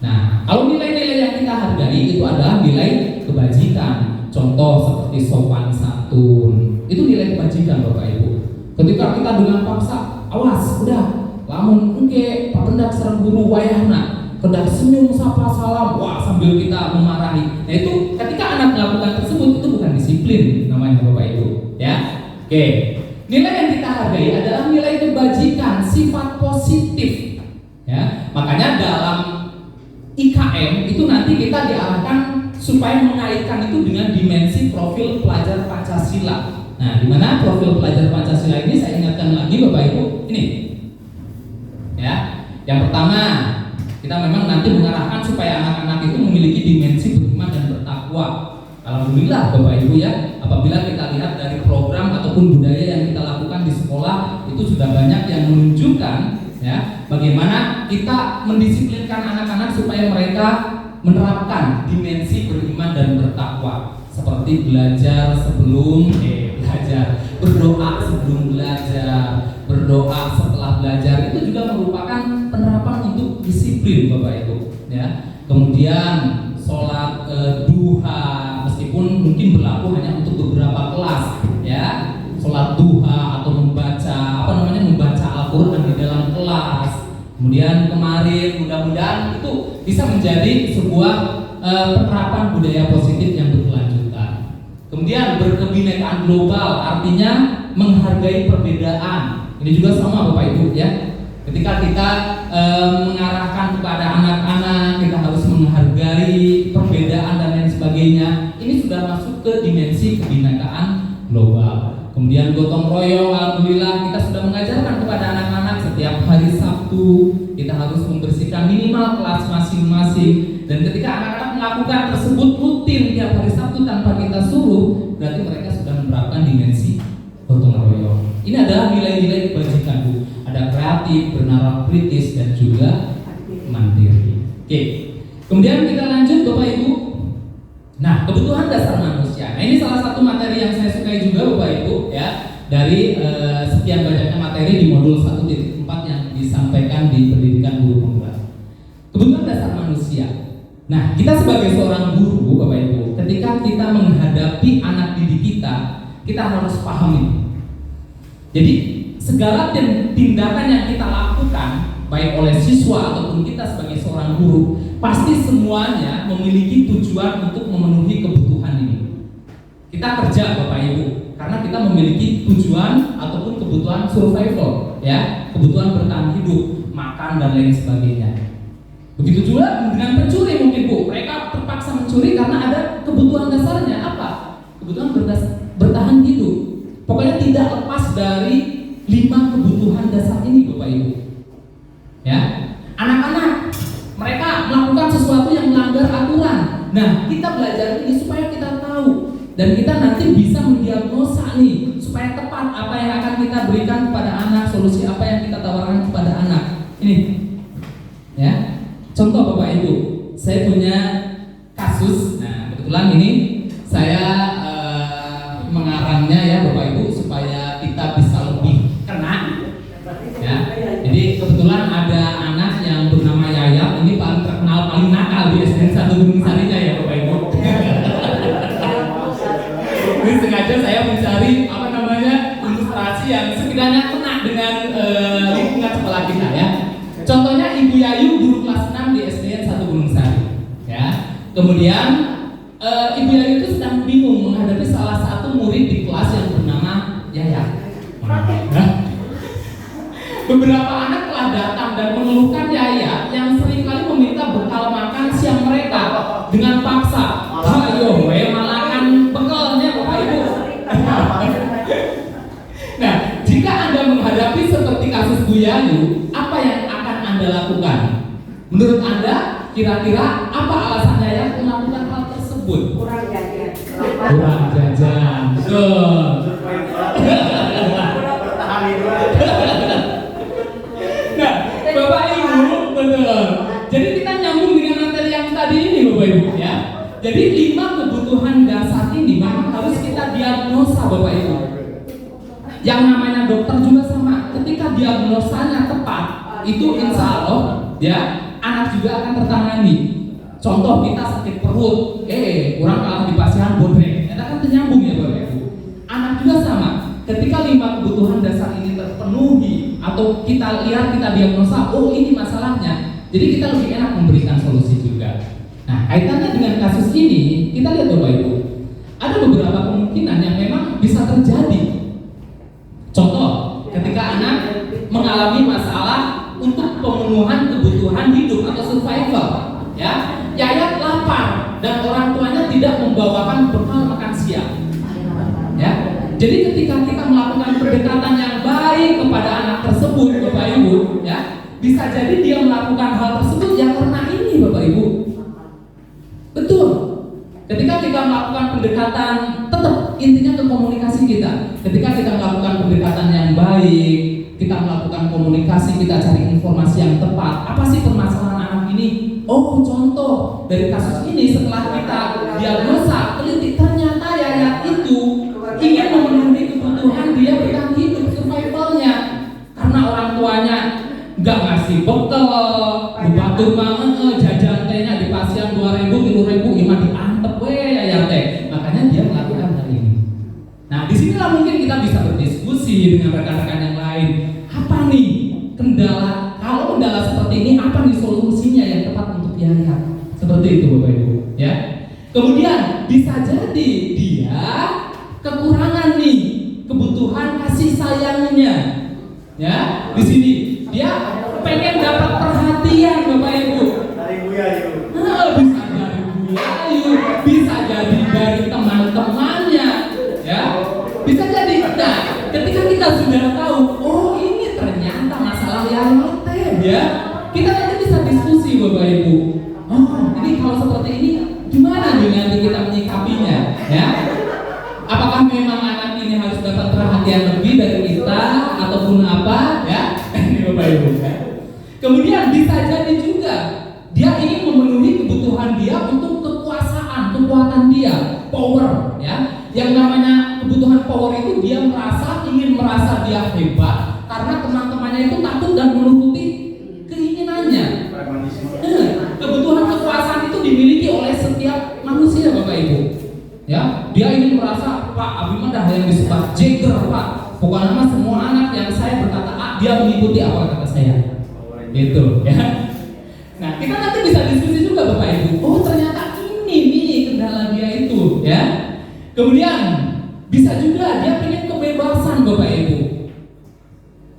Nah, kalau nilai-nilai yang kita hargai itu adalah nilai kebajikan. Contoh seperti sopan santun, itu nilai kebajikan Bapak Ibu. Ketika kita dengan paksa, awas, udah, lamun engke papendak sareng guru wayahna, kedak senyum sapa salam, sambil kita memarahi. Nah, itu ketika anak melakukan tersebut, itu bukan disiplin namanya Bapak Ibu, ya. Oke. Nilai yang kita hargai adalah nilai kebajikan, sifat positif, ya. Makanya dalam IKM itu nanti kita diarahkan supaya mengaitkan itu dengan dimensi profil pelajar Pancasila. Nah, di mana profil pelajar Pancasila ini saya ingatkan lagi Bapak Ibu, ini. Ya. Yang pertama, kita memang nanti mengarahkan supaya anak-anak itu memiliki dimensi beriman dan bertakwa. Alhamdulillah Bapak Ibu, ya, apabila kita lihat dari program ataupun budaya yang kita lakukan di sekolah, itu sudah banyak yang menunjukkan, ya, bagaimana kita mendisiplinkan anak-anak supaya mereka menerapkan dimensi beriman dan bertakwa, seperti belajar sebelum berdoa sebelum belajar, berdoa setelah belajar. Itu juga merupakan penerapan untuk disiplin Bapak Ibu ya. Kemudian sholat duha, meskipun mungkin berlaku hanya untuk beberapa kelas ya, sholat duha atau membaca Al-Quran di dalam kelas. Kemudian kemarin mudah-mudahan itu bisa menjadi sebuah penerapan budaya positif yang berkelanjutan. Kemudian berkebinekaan global, artinya menghargai perbedaan. Ini juga sama Bapak Ibu ya. Ketika kita mengarahkan kepada anak-anak, kita harus menghargai perbedaan dan lain sebagainya. Ini sudah masuk ke dimensi kebinekaan global. Kemudian gotong royong, alhamdulillah kita sudah mengajarkan kepada anak-anak setiap hari Sabtu kita harus membersihkan minimal kelas masing-masing. Dan ketika anak-anak melakukan tersebut rutin tiap hari Sabtu tanpa kita suruh, berarti mereka sudah menerapkan dimensi gotong royong. Ini adalah nilai-nilai kebajikan Bu. Ada kreatif, bernalar kritis, dan juga mandiri. Oke. Kemudian kita lanjut Bapak Ibu. Nah, kebutuhan dasar manusia. Nah, ini salah satu materi yang saya sukai juga Bapak Ibu ya. Dari sekian banyaknya materi di modul 1.4 yang disampaikan di pendidikan guru pemula. Kebutuhan dasar manusia. Nah, kita sebagai seorang guru Bapak Ibu, ketika kita menghadapi anak didik kita harus pahami. Jadi segala tindakan yang kita lakukan, baik oleh siswa ataupun kita sebagai seorang guru, pasti semuanya memiliki tujuan untuk memenuhi kebutuhan ini. Kita kerja Bapak Ibu, karena kita memiliki tujuan ataupun kebutuhan survival, ya, kebutuhan bertahan hidup, makan dan lain sebagainya. Begitu juga dengan pencuri mungkin Bu, mereka terpaksa mencuri karena ada kebutuhan dasarnya. Apa? Kebutuhan bertahan hidup. Pokoknya tidak lepas dari 5 kebutuhan dasar ini Bapak Ibu. Ya, anak-anak mereka melakukan sesuatu yang melanggar aturan. Nah, kita belajar ini supaya kita tahu dan kita nanti bisa mendiagnosa nih supaya tepat apa yang akan kita berikan kepada anak, solusi apa yang kita tawarkan kepada anak. Ini, ya, contoh Bapak Ibu, saya punya kasus. Nah, kebetulan ini saya mengarangnya ya Bapak Ibu supaya kita bisa lebih kena. Ya, jadi kebetulan ada anak yang bernama Yayat, ini paling terkenal, paling nakal di SDN 1 Gunung Sarinya ya Bapak Ibu. Ini sengaja saya mencari ilustrasi yang sekiranya kena dengan lingkungan sekolah kita ya. Contohnya Ibu Yayu guru kelas 6 di SDN 1 Gunung Sari. Ya, kemudian Ibu Yayu itu sedang bingung menghadapi salah satu murid di kelas yang bernama Yayat. Beberapa anak telah datang dan mengeluhkan Yayat yang seringkali meminta bekal makan siang mereka dengan paksa. Ayo, malakan bekalnya Bapak Ibu. Nah, jika Anda menghadapi seperti kasus Bu Yayu, apa yang akan Anda lakukan? Menurut Anda, kira-kira apa alasan Yayat melakukan hal tersebut? Kurang jajan. Kurang jajan. Betul. Nah, Bapak Ibu, betul. Jadi kita nyambung dengan materi yang tadi ini Bapak Ibu ya. Jadi 5 kebutuhan dasar ini memang harus kita diagnosa Bapak Ibu. Yang namanya dokter juga sama. Ketika diagnosanya tepat, itu insya Allah ya anak juga akan tertangani. Contoh kita sakit perut, kurang kalau di pasien bodrek, itu kan ternyambung ya Bapak Ibu. Anak juga sama. Ketika 5 kebutuhan dasar ini terpenuhi atau kita lihat, kita diagnosa, oh ini masalahnya, jadi kita lebih enak memberikan solusi juga. Nah, kaitannya dengan kasus ini, kita lihat Bapak Ibu, ada beberapa kemungkinan yang memang bisa terjadi. Contoh, ketika anak mengalami masalah untuk pemenuhan kebutuhan hidup atau survival, ya, Yayat lapar dan orang tuanya tidak membawakan bekal makan siang. Ya, jadi ketika kita melakukan pendekatan yang baik kepada anak tersebut, Bapak Ibu, ya, bisa jadi dia melakukan hal tersebut ya karena ini, Bapak Ibu. Betul. Ketika kita melakukan pendekatan, tetap intinya ke komunikasi kita. Ketika kita melakukan pendekatan yang baik, kita melakukan komunikasi, kita cari informasi yang tepat. Apa sih permasalahan anak ini? oh contoh dari kasus ini setelah kita diagnosa teliti, ternyata Yayat itu ingin memenuhi kebutuhan dia bertahan hidup, survivalnya, karena orang tuanya nggak ngasih bekal, batur banget, jajan tehnya di pasien 2.000, 3.000, imah diantep Yayat teh, makanya dia melakukan hal ini. Nah, disinilah mungkin kita bisa berdiskusi dengan rekan-rekan yang lain. Apa nih kendala? Kalau kendala seperti ini, apa nih solusinya yang tepat untuk Yayat? Seperti itu, Bapak Ibu. Ya. Kemudian bisa jadi dia kekurangan nih kebutuhan kasih sayangnya. Ya, di sini dia pengen dapat perhatian, Bapak Ibu. Dari Buya itu. Bisa dari Buya, bisa jadi dari teman-temannya. Ya, bisa jadi. Nah, ketika kita sudah tahu, oh ini ternyata masalah yang lain, ya, kita nanti bisa diskusi, Bapak Ibu. Oh, ini kalau seperti ini, gimana nih nanti kita menyikapinya, ya? Apakah memang anak ini harus dapat perhatian lebih dari kita, ataupun apa, ya? Ini Bapak Ibu. Ya. Kemudian bisa jadi juga dia ingin memenuhi kebutuhan dia untuk kekuasaan, kekuatan dia, power, ya. Yang namanya kebutuhan power itu dia ingin merasa dia hebat karena teman-temannya itu takut dan menuruti keinginannya. Kebutuhan kekuasaan itu dimiliki oleh setiap manusia, Bapak Ibu. Ya, dia ingin merasa, Pak Abi dah yang disebut Jagger, Pak. Pokoknya nama semua anak yang saya berkata A, dia mengikuti apa kata saya. Gitu, ya. Nah, kita nanti bisa diskusi juga, Bapak Ibu. Oh, ternyata ini nih kendala dia itu, ya. Kemudian bisa juga dia pengen kebebasan, Bapak Ibu.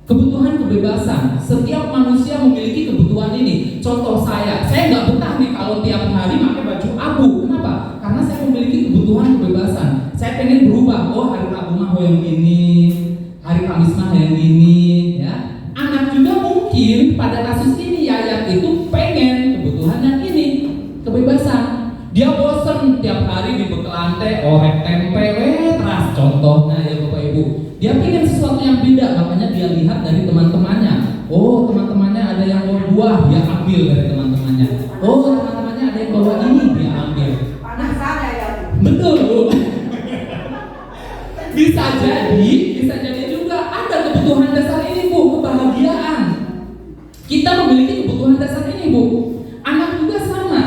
Kebutuhan kebebasan. Setiap manusia memiliki kebutuhan ini. Contoh saya nggak betah nih kalau tiap hari pakai baju abu. Kenapa? Karena saya memiliki kebutuhan kebebasan. Saya pengen berubah. Oh, hari Rabu mah yang gini, hari Kamis mah yang gini, ya. Anak juga mungkin pada kasus ini Yayat itu pengen kebutuhannya ini, kebebasan. Dia bosen tiap hari di bekal teh orek tempe teras contohnya, ya Bapak Ibu. Dia pengen sesuatu yang beda, makanya dia lihat dari teman-temannya. Oh, teman-temannya ada yang bawa buah, dia ambil dari teman-temannya. Oh, teman-temannya ada yang bawa ini, dia ambil. Panas saja ya. Betul, Bu. Bisa jadi juga ada kebutuhan dasar ini, Bu, kebahagiaan. Kita memiliki kebutuhan dasar ini, Bu. Anak juga sama.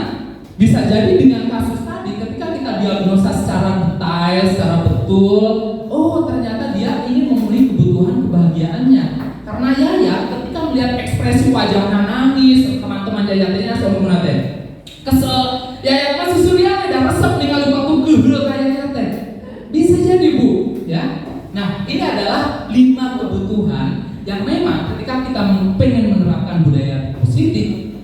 Bisa jadi dengan kasus tadi, ketika kita diagnosa secara detail, secara betul, oh ternyata dia ingin memenuhi kebutuhan kebahagiaannya. Karena Yayat ketika melihat ekspresi wajahnya nangis, teman-teman Yayatnya seumur nanti kesel, Yayat masih surya ada resep tinggal waktu gehel kayaknya teh. Bisa jadi, Bu, ya. Nah, ini adalah 5 kebutuhan yang memang ketika kita pengen menerapkan budaya positif,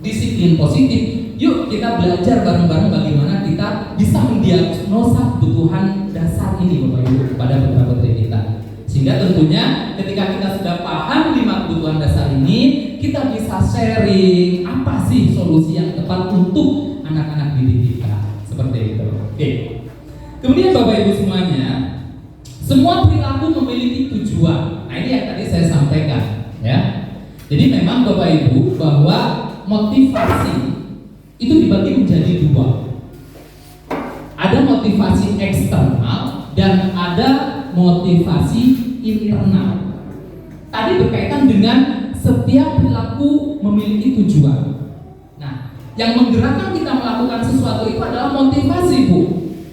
disiplin positif, yuk kita belajar bareng-bareng bagaimana kita bisa mendiagnosa kebutuhan dasar ini, Bapak Ibu, kepada putra-putri kita. Sehingga tentunya ketika kita sudah paham 5 kebutuhan dasar ini, kita bisa sharing apa sih solusi yang tepat untuk anak-anak didik kita. Seperti itu. Oke. Kemudian Bapak Ibu semuanya, semua perilaku memiliki tujuan. Nah, ini yang tadi saya sampaikan, ya. Jadi memang Bapak Ibu bahwa motivasi itu dibagi menjadi 2. Ada motivasi eksternal dan ada motivasi internal. Tadi berkaitan dengan setiap perilaku memiliki tujuan. Nah, yang menggerakkan kita melakukan sesuatu itu adalah motivasi, Bu.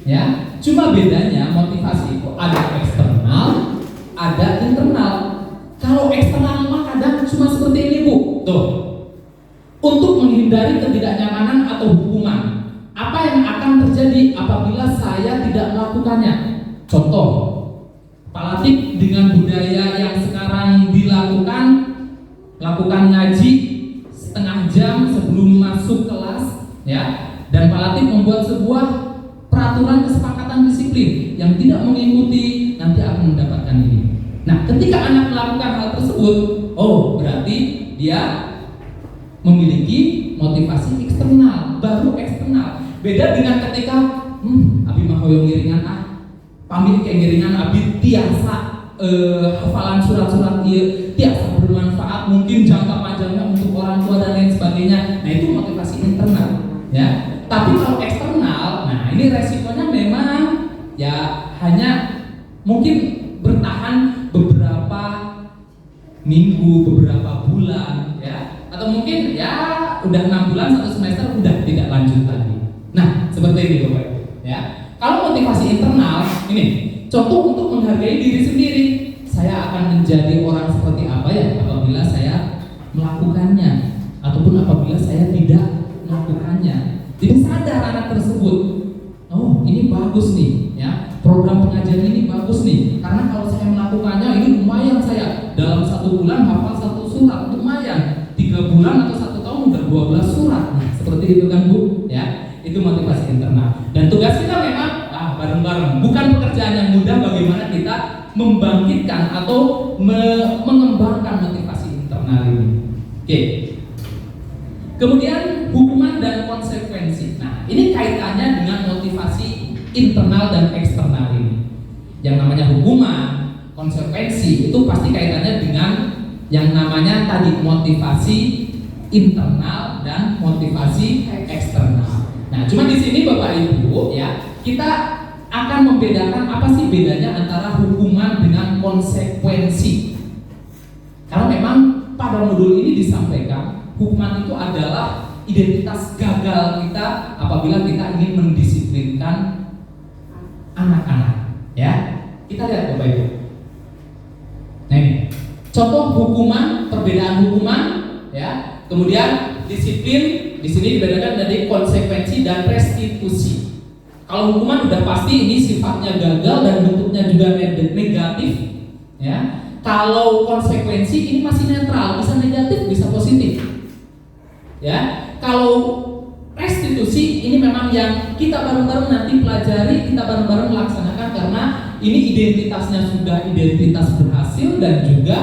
Ya, cuma bedanya motivasi itu ada eksternal, ada internal. Kalau eksternal mah kadang cuma seperti ini, Bu. Tuh. Untuk menghindari ketidaknyamanan atau hukuman. Apa yang akan terjadi apabila saya tidak melakukannya? Contoh, Pak Latif dengan budaya yang sekarang dilakukan, lakukan ngaji setengah jam sebelum masuk kelas, ya. Dan Pak Latif membuat sebuah peraturan kesepakatan disiplin yang tidak mengikuti nanti akan mendapatkan ini. Nah, ketika anak melakukan hal tersebut, oh berarti dia memiliki motivasi eksternal, baru eksternal. Beda dengan ketika abi mah hoyong ngiringan pamit ke ngiringan abi tiasa hafalan surat-surat dia tiasa bermanfaat, mungkin jangka panjangnya untuk orang tua dan lain sebagainya. Nah, itu motivasi Tapi kalau eksternal, nah ini resikonya memang ya hanya mungkin bertahan beberapa minggu, beberapa bulan, ya, atau mungkin ya udah 6 bulan, 1 semester udah tidak lanjut lagi. Nah, seperti ini Bapak Ibu, ya. Kalau motivasi internal, ini contoh untuk menghargai diri sendiri. Saya akan menjadi orang seperti apa ya apabila saya melakukannya, ataupun apabila saya tidak melakukannya. Jadi sadar anak tersebut, oh ini bagus nih, ya, program pengajian ini bagus nih, karena kalau saya melakukannya ini lumayan, saya dalam 1 bulan hafal 1 surat, lumayan, 3 bulan atau 1 tahun udah 12 surat. Nah, seperti itu kan Bu, ya, itu motivasi internal. Dan tugas kita memang bareng-bareng, bukan pekerjaan yang mudah bagaimana kita membangkitkan atau mengembangkan motivasi internal ini. Oke. Kemudian hukuman dan konsekuensi. Nah, ini kaitannya dengan motivasi internal dan eksternal ini. Yang namanya hukuman, konsekuensi itu pasti kaitannya dengan yang namanya tadi motivasi internal dan motivasi eksternal. Nah, cuma di sini Bapak Ibu, ya, kita akan membedakan apa sih bedanya antara hukuman dengan konsekuensi. Karena memang pada modul ini disampaikan hukuman itu adalah identitas gagal kita apabila kita ingin mendisiplinkan anak-anak, ya. Kita lihat Bapak Ibu. Nah ini contoh hukuman, perbedaan hukuman, ya. Kemudian disiplin di sini dibedakan dari konsekuensi dan restitusi. Kalau hukuman udah pasti ini sifatnya gagal dan bentuknya juga negatif, ya. Kalau konsekuensi ini masih netral, bisa negatif, bisa positif, ya. Kalau restitusi ini memang yang kita bareng-bareng nanti pelajari, kita bareng-bareng laksanakan karena ini identitasnya sudah identitas berhasil dan juga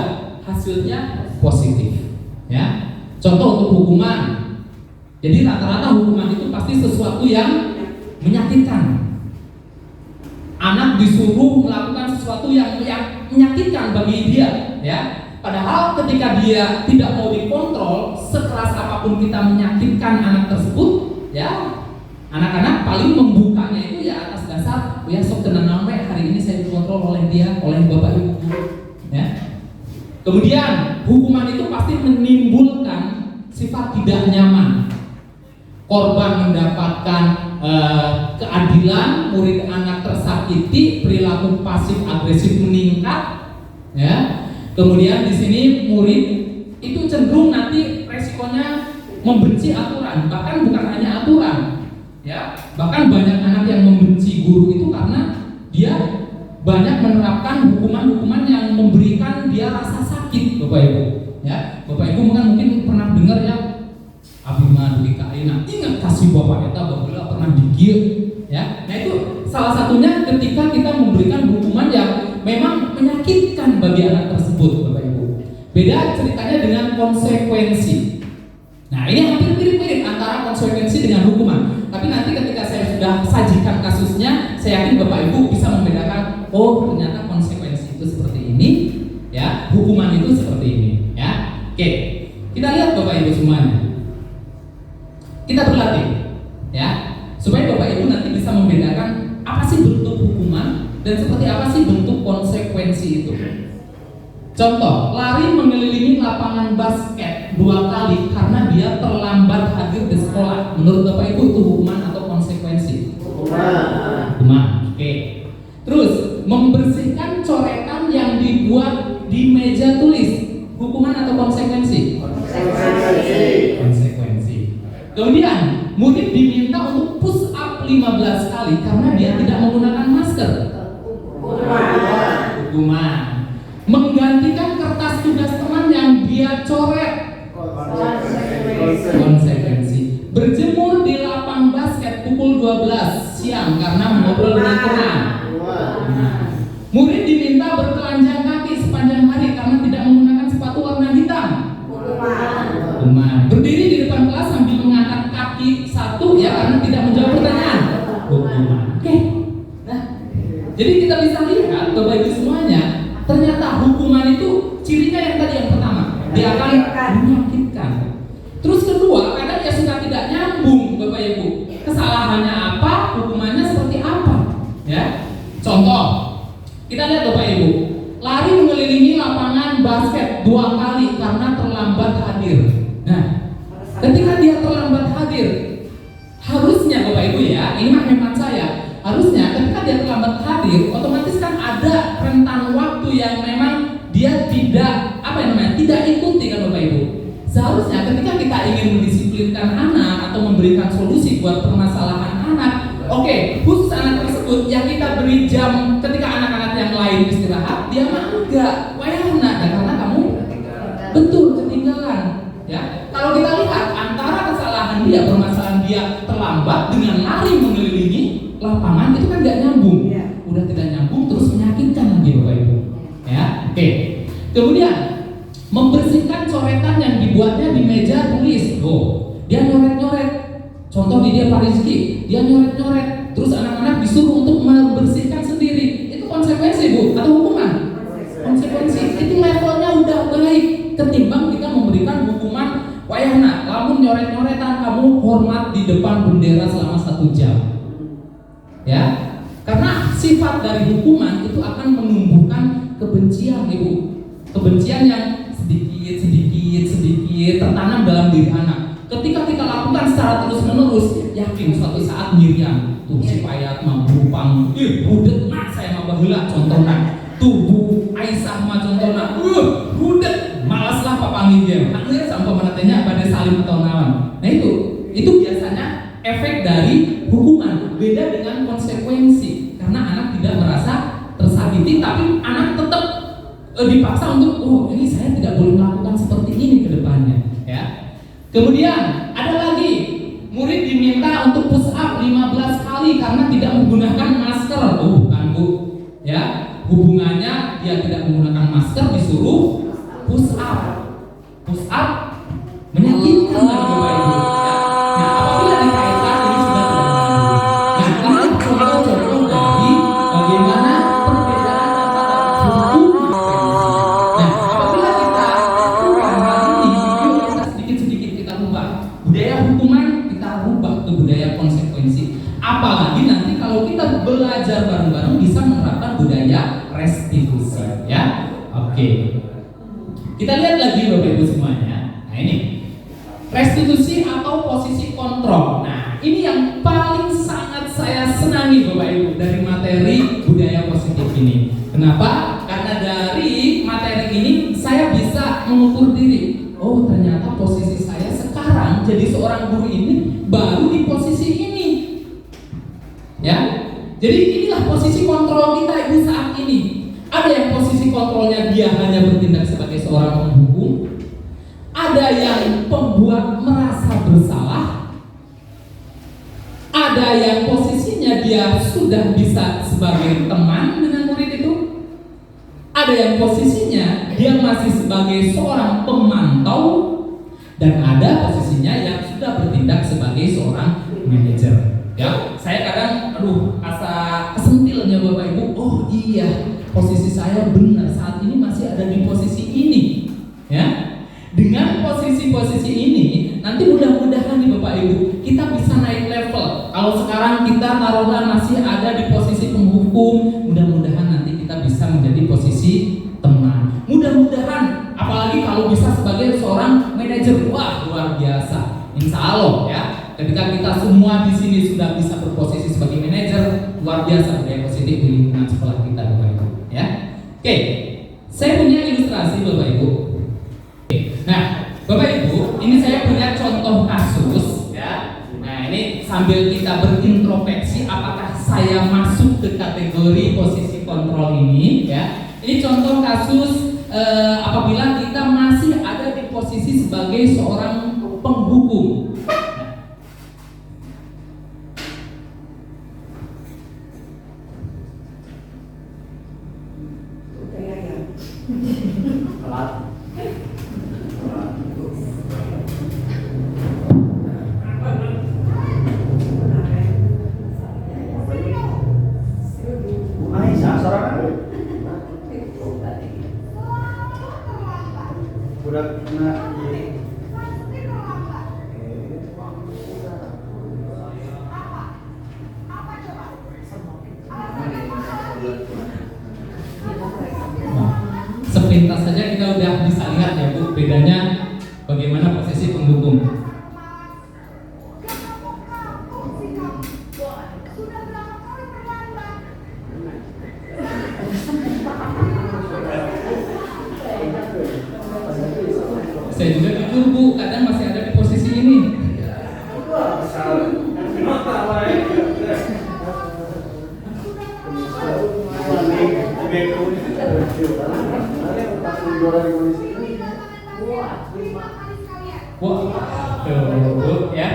hasilnya positif, ya. Contoh untuk hukuman, jadi rata-rata hukuman itu pasti sesuatu yang menyakitkan. Anak disuruh melakukan sesuatu yang menyakitkan bagi dia, ya. Padahal ketika dia tidak mau dikontrol, sekeras apapun kita menyakitkan anak tersebut, ya, anak-anak paling membukanya itu ya atas dasar, ya sok kena namanya hari ini saya dikontrol oleh dia, oleh bapak ibu, ya. Kemudian hukuman itu pasti menimbulkan sifat tidak nyaman. Korban mendapatkan keadilan, murid anak tersakiti, perilaku pasif agresif meningkat, ya. Kemudian di sini murid itu cenderung nanti resikonya membenci aturan, bahkan bukan hanya aturan, ya. Bahkan banyak anak yang membenci guru itu karena dia banyak menerapkan hukuman-hukuman yang memberikan dia rasa sakit, Bapak Ibu, ya. Bapak Ibu mungkin pernah dengar ya, Abimah dikaina, ingat kasih bapak kita bahwa pernah digiur, ya. Nah itu salah satunya ketika kita memberikan hukuman yang memang menyakitkan bagi anak tersebut, Bapak Ibu. Beda ceritanya dengan konsekuensi. Nah ini hampir mirip-mirip antara konsekuensi dengan hukuman. Tapi nanti ketika saya sudah sajikan kasusnya, saya yakin Bapak Ibu bisa membedakan, oh ternyata konsekuensi itu seperti ini, ya. Hukuman itu seperti ini, ya. Oke, kita lihat Bapak Ibu semuanya. Kita berlatih, ya, supaya Bapak Ibu nanti bisa membedakan apa sih bentuk hukuman dan seperti apa sih bentuk konsekuensi itu. Contoh, lari mengelilingi lapangan basket 2 kali karena dia terlambat hadir di sekolah. Menurut Bapak Ibu itu hukuman atau konsekuensi? Hukuman. Oke. Terus, membersihkan coretan yang dibuat di meja tulis. Hukuman atau konsekuensi? Konsekuensi. Kemudian, murid diminta untuk push up 15 kali karena dia tidak menggunakan masker. Hukuman. Menggantikan kertas tugas teman yang dia coret. Konsekuensi. Berjemur di lapang basket pukul 12 siang karena mengobrol dengan teman. Murid diminta bertelanjang kaki sepanjang hari karena tidak menggunakan sepatu warna hitam. Hukuman. Berdiri di depan kelas sambil mengangkat kaki satu, ya, karena tidak menjawab pertanyaan. Hukuman. Oke. Nah, jadi kita bisa lihat Bapak Ibu semuanya, ternyata hukuman itu cirinya yang tadi yang pertama, dia akan menyakitkan. Terus kedua, kadang dia suka tidak nyambung Bapak Ibu. Kesalahan 2 kali karena terlambat hadir. Nah, ketika dia terlambat hadir, harusnya Bapak Ibu ya, ini mah hemat saya, harusnya ketika dia terlambat hadir, otomatis kan ada rentang waktu yang memang dia tidak tidak ikuti kan Bapak Ibu. Seharusnya ketika kita ingin mendisiplinkan anak atau memberikan solusi buat permasalahan anak, oke, khusus anak tersebut ya kita beri jam ketika anak-anak yang lain istirahat, dia mah enggak, wayahna karena kamu betul ketinggalan. Ya, kalau kita lihat antara kesalahan dia, permasalahan dia terlambat dengan lari mengelilingi lapangan itu kan nggak nyambung, udah tidak nyambung terus menyakitkan lagi Bapak Ibu. Ya, oke. Kemudian membersihkan coretan yang dibuatnya di meja tulis. Dia nyoret-nyoret. Contoh di dia Pak Rizky, dia nyoret-nyoret. Terus anak-anak disuruh untuk membersihkan sendiri. Itu konsekuensi Bu atau hukuman? Konsekuensi. Itu levelnya udah baik ketimbang kita memberikan hukuman wayahna, lamun nyoret-nyoretan kamu hormat di depan bendera selama 1 jam. Ya, karena sifat dari hukuman itu akan menumbuhkan kebencian Ibu. Kebencian yang sedikit tertanam dalam diri anak. Ketika kita lakukan secara terus-menerus, yakin suatu saat Miriam tuh si payat mah berupang, budet mah saya mah baheula contohna. Tubuh Aisyah mah contohna, budet malaslah papangi dia. Akhirnya sampai manatenya pada salim atau nawan. Nah itu biasanya efek dari hukuman, beda dengan konsekuensi. Karena anak tidak merasa tersakiti, tapi anak tetap dipaksa untuk ini saya tidak boleh melakukan seperti ini ke depannya, ya. Kemudian ada lagi murid diminta untuk push up 15 kali karena tidak menggunakan masker. Bukan Bu, ya. Hubungannya dia tidak menggunakan masker disuruh push up. Push up menyakitkan lagi Bapak Ibu, ya. Nah, apabila dikaitkan ini sudah tidak. Nah, ini contoh-contoh dari bagaimana perbedaan antara hukum. Budaya hukuman kita rubah ke budaya konsekuensi. Apalagi nanti kalau kita belajar bareng-bareng bisa menerapkan budaya restitusi, ya. Oke. Kita lihat lagi Bapak Ibu semuanya. Nah ini restitusi atau posisi kontrol. Nah ini yang paling sangat saya senangi Bapak Ibu dari materi budaya positif ini. Kenapa? Karena dari materi ini saya bisa mengukur diri. Oh ternyata posisi saya sekarang jadi seorang guru ini baru di posisi ini, ya. Jadi inilah posisi kontrol kita Ibu saat ini. Ada yang posisi kontrolnya dia hanya bertindak sebagai seorang penghukum, ada yang pembuat merasa bersalah, ada yang posisinya dia sudah bisa sebagai teman dengan murid itu, ada yang posisinya dia masih sebagai seorang pemantau, dan ada posisinya yang sudah bertindak sebagai seorang manajer. Ya, saya kadang asa kesentilnya Bapak Ibu. Oh iya, posisi saya benar saat ini masih ada di posisi ini. Ya, dengan posisi-posisi ini nanti mudah-mudahan nih Bapak Ibu kita bisa naik level. Kalau sekarang kita taruhlah masih ada di posisi penghukum, mudah-mudahan nanti kita bisa menjadi posisi teman. Mudah-mudahan, apalagi kalau bisa sebagai seorang manajer, wah luar biasa. Insya Allah ya, ketika kita semua di sini sudah bisa berposisi sebagai manajer, luar biasa budaya positif di lingkungan sekolah kita Bapak Ibu. Ya, oke. Saya punya ilustrasi Bapak Ibu. Oke. Nah, Bapak Ibu, ini saya punya contoh kasus ya. Nah, ini sambil kita berintrospeksi apakah saya masuk ke kategori posisi kontrol ini ya. Ini contoh kasus apabila kita masih ada di posisi sebagai seorang penghukum. sepintas saja kita udah bisa lihat ya Bu, bedanya bagaimana posisi penghukum. Saya juga jujur Bu, kadang masih ada di posisi ini. Wah, tuh ya.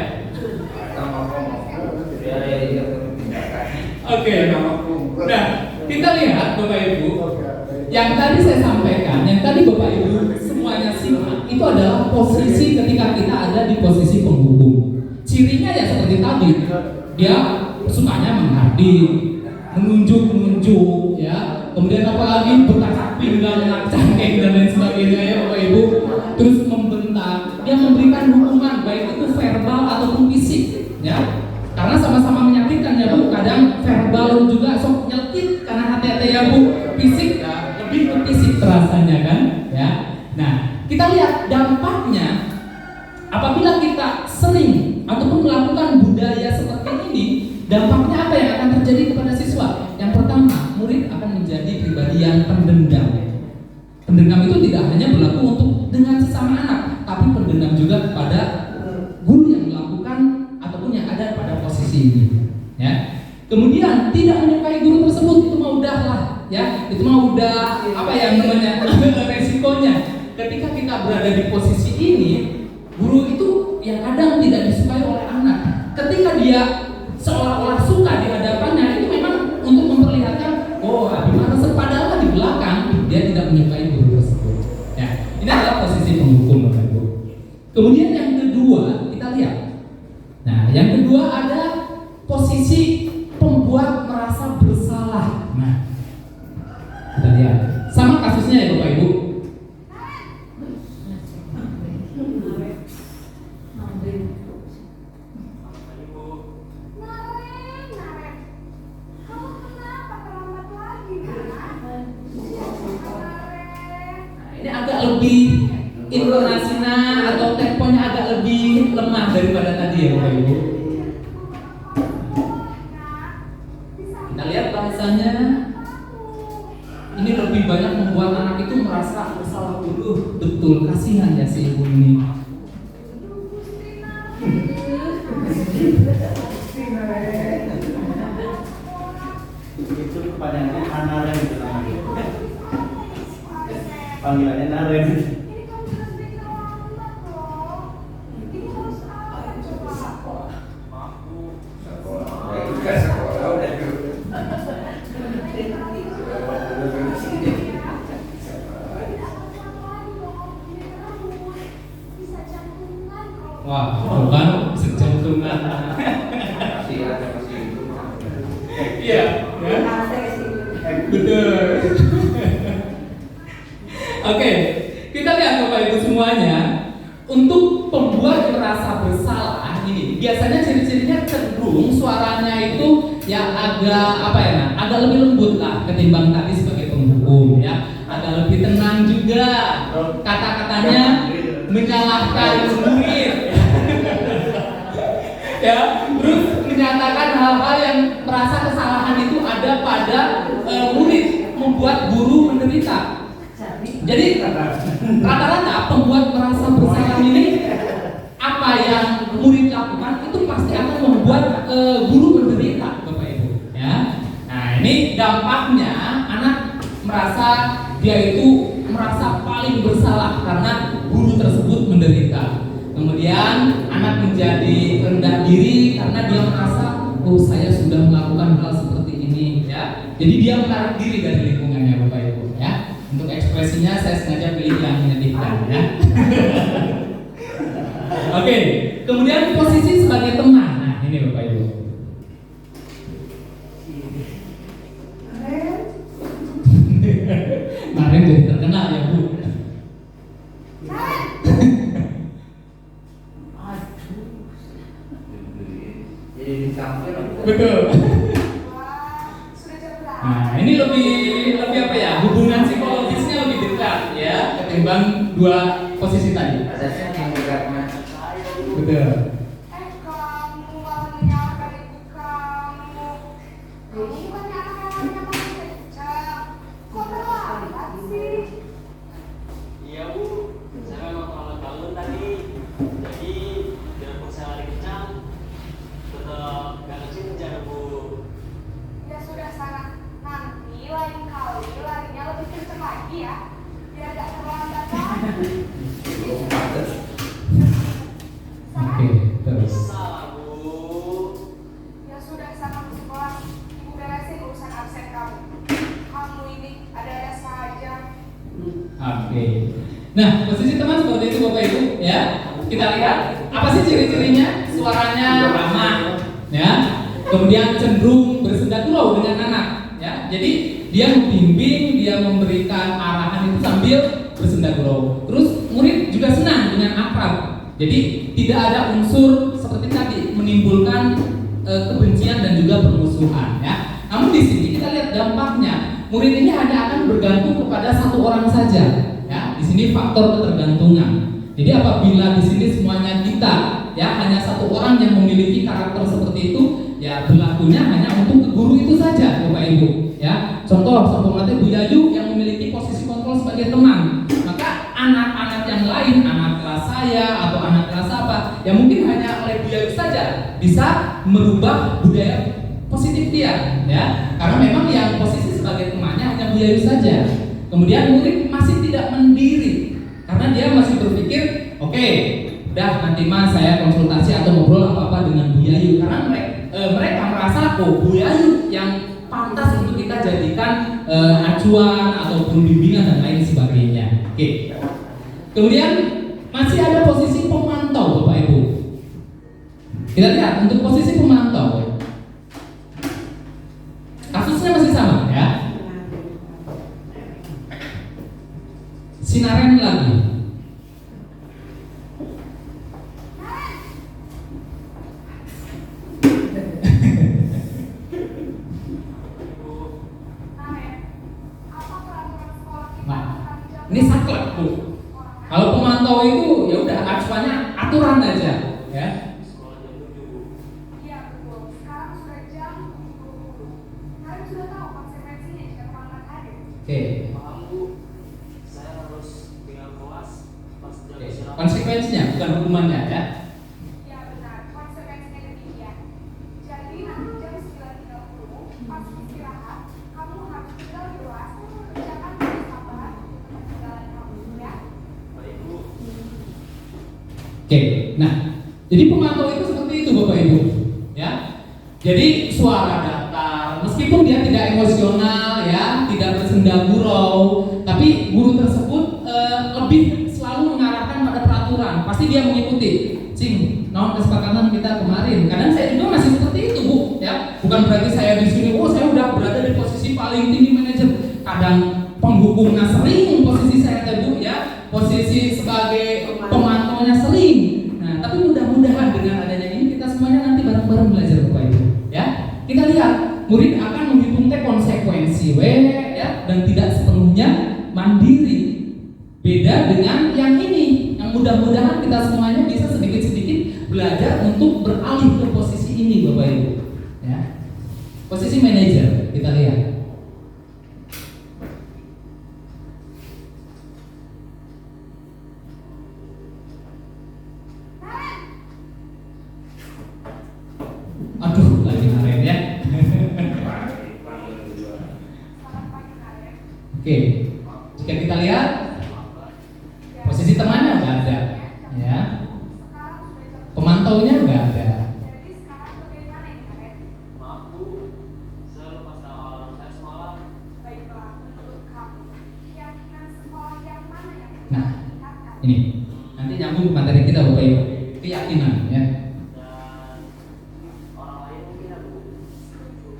Oke, nah kita lihat Bapak Ibu, yang tadi saya sampaikan, yang tadi Bapak Ibu semuanya simak, itu adalah posisi ketika kita ada di posisi penghukum. Cirinya ya seperti tadi, dia sukanya menghadir, menunjuk, ya. Kemudian apalagi berkaca pinggang, cangkeng dan lain sebagainya ya Bapak Ibu. Terus membentak, dia memberikan hukuman baik itu verbal ataupun fisik, ya. Karena sama-sama menyakitkan ya Bu. Kadang verbal juga sok nyelkit karena hati-hati ya Bu. Fisik ya, lebih ke fisik terasanya kan, ya. Nah, kita lihat dampaknya apabila kita sering ataupun melakukan budaya seperti ini, dampaknya apa yang akan terjadi kepada siswa? Yang pertama, murid akan menjadi pribadi yang pendendam. Pendendam itu tidak hanya berlaku untuk dengan sesama anak, tapi pendendam juga kepada guru yang melakukan ataupun yang ada pada posisi ini. Ya. Kemudian tidak menyukai guru tersebut, itu mah udah lah, ya. Itu mah udah apa yang namanya resikonya. Ketika kita berada di posisi ini, guru itu yang kadang tidak disukai oleh anak. Ketika dia seolah-olah suka di hadapannya, itu memang untuk memperlihatkan, oh, gimana padahal di belakang dia tidak menyukai guru tersebut. Ya, ini adalah posisi penghukum Bapak Ibu. Kemudian yang kedua kita lihat. Nah, yang kedua ada posisi pembuat merasa bersalah. Nah, kita lihat. Sama kasusnya ya Bapak Ibu. Ini agak lebih intonasinya atau temponya agak lebih lemah daripada tadi ya Bapak Ibu. Kita lihat bahasanya, ini lebih banyak membuat anak itu merasa bersalah dulu. Betul, kasihan ya si ibu ini. Itu kepanjangannya Anaren gitu namanya. Panggilannya Naren. Wah, bukan sejantungan. Iya, ya. Betul. Oke, kita lihat Bapak Ibu semuanya. Untuk pembuat merasa bersalah ini, biasanya ciri-cirinya cenderung suaranya itu ya agak agak lebih lembut lah ketimbang tadi sebagai penghukum, ya. Agak lebih tenang juga. Kata-katanya menyalahkan murid. Ya, terus menyatakan hal-hal yang merasa kesalahan itu ada pada murid, membuat guru menderita. Jadi rata-rata pembuat merasa bersalah ini, apa yang murid lakukan itu pasti akan membuat guru menderita, Bapak Ibu. Ya, nah ini dampaknya anak merasa dia itu merasa paling bersalah karena guru tersebut menderita. Kemudian anak menjadi rendah diri karena dia merasa, oh saya sudah melakukan hal seperti ini, ya. Jadi dia menarik diri dari lingkungannya, Bapak Ibu, ya. Untuk ekspresinya saya sengaja pilih yang menyedihkan, ya. Oke, kemudian posisi sebagai teman. Nah, ini Bapak Ibu. Kemarin jadi terkenal ya Bu. Betul. Nah, ini lebih apa ya? Hubungan psikologisnya lebih dekat, ketimbang dua posisi tadi. Asasnya yang geraknya. Betul. Kamu malah menyalahkan ibu kamu. Kamu bukannya anak-anaknya masih kencang. Kok terlambat sih? Iya bu, saya memang terlambat bangun tadi. Jadi biarpun saya lari kencang, tetap gak kecil kejar bu. Ya sudah sana. Nanti lain kali larinya lebih kencang lagi ya. Biar gak terlambat lagi. Oke, terus. Salah bu. Ya sudah sana ke sekolah. Ibu beresin urusan absen kamu. Kamu ini ada-ada saja. Oke. Nah, posisi teman seperti itu Bapak Ibu, ya. Kita lihat apa sih ciri-cirinya? Suaranya ramah, ya. Kemudian cenderung bersenda gurau dengan anak, ya. Jadi dia membimbing, dia memberikan arahan itu sambil bersenda gurau. Terus murid juga senang dengan akrab. Jadi tidak ada unsur seperti tadi menimbulkan kebencian dan juga permusuhan, ya. Namun di sini kita lihat dampaknya. Murid ini hanya akan bergantung kepada satu orang saja, ya. Di sini faktor ketergantungan. Jadi apabila di sini semuanya kita, ya, hanya satu orang yang memiliki karakter seperti itu, ya berlakunya hanya untuk ke guru itu saja, Bapak Ibu, ya. Contoh nanti Bu Yayu yang memiliki posisi kontrol sebagai teman, maka anak-anak yang lain, anak kelas saya atau anak kelas apa, ya mungkin hanya oleh Bu Yayu saja bisa merubah budaya positif dia, ya. Karena memang yang posisi sebagai temannya hanya Bu Yayu saja. Kemudian murid masih tidak mendiri karena dia masih berpikir, oke, udah nanti mas saya konsultasi atau ngobrol apa-apa dengan Bu Yayu, karena mereka merasa Bu Yayu yang pantas untuk kita jadikan acuan ataupun bimbingan dan lain sebagainya. Oke. Kemudian masih ada posisi pemantau Bapak Ibu. Kita lihat untuk posisi pemantau. Kasusnya masih sama, ya. Sinaren lagi. Ini saklek Bu. Kalau pemantau itu ya udah acuannya aturan aja, ya. Sekolah jam 7 bu. Iya betul. Sekarang sudah jam 7. Kalian sudah tahu konsekuensinya jika terlambat hadir. Oke. Paham bu, saya harus tinggal kelas pas jam Oke. istirahat. Konsekuensinya bukan hukumannya, ya. Ya benar, konsekuensinya demikian. Jadi nanti jam 9.30 pas istirahat, kamu harus tinggal di kelas dan mengerjakan sabar untuk ketinggalan kamu, ya. Baik bu. Oke. Nah, jadi pemantau itu seperti itu Bapak Ibu, ya. Jadi suara datar, meskipun dia tidak emosional, ya, tidak bersenda gurau, tapi guru tersebut lebih selalu mengarahkan pada peraturan. Pasti dia mengikuti. Cing, non kesepakatan kita kemarin. Kadang saya juga masih seperti itu Bu, ya. Bukan berarti saya di sini, oh saya udah berada di posisi paling tinggi manajer. Kadang penghukumnya sering posisi saya Bu, ya. Posisi sebagai pemantaunya sering. Nah, tapi mudah-mudahan dengan adanya ini kita semuanya nanti bareng-bareng belajar Bapak Ibu, ya. Kita lihat murid akan menghitung konsekuensi ya, dan tidak sepenuhnya mandiri. Beda dengan yang ini, yang mudah-mudahan kita semuanya bisa sedikit-sedikit belajar untuk beralih ke posisi ini Bapak Ibu, ya. Posisi manajer kita lihat. Aduh, lagi naren ya. Oke, jika kita lihat posisi temannya nggak ada, ya. Pemantaunya nggak ada. Jadi sekarang bagaimana ini kalian? Maaf bu, saya lupa tahu alarm saya semalam. Baiklah, menurut kamu keyakinan sekolah yang mana yang Nah, ditingkatkan? ini nanti nyambung ke materi kita Bapak Ibu. Keyakinan, ya. Dan orang lain mungkin ya bu. Setuju.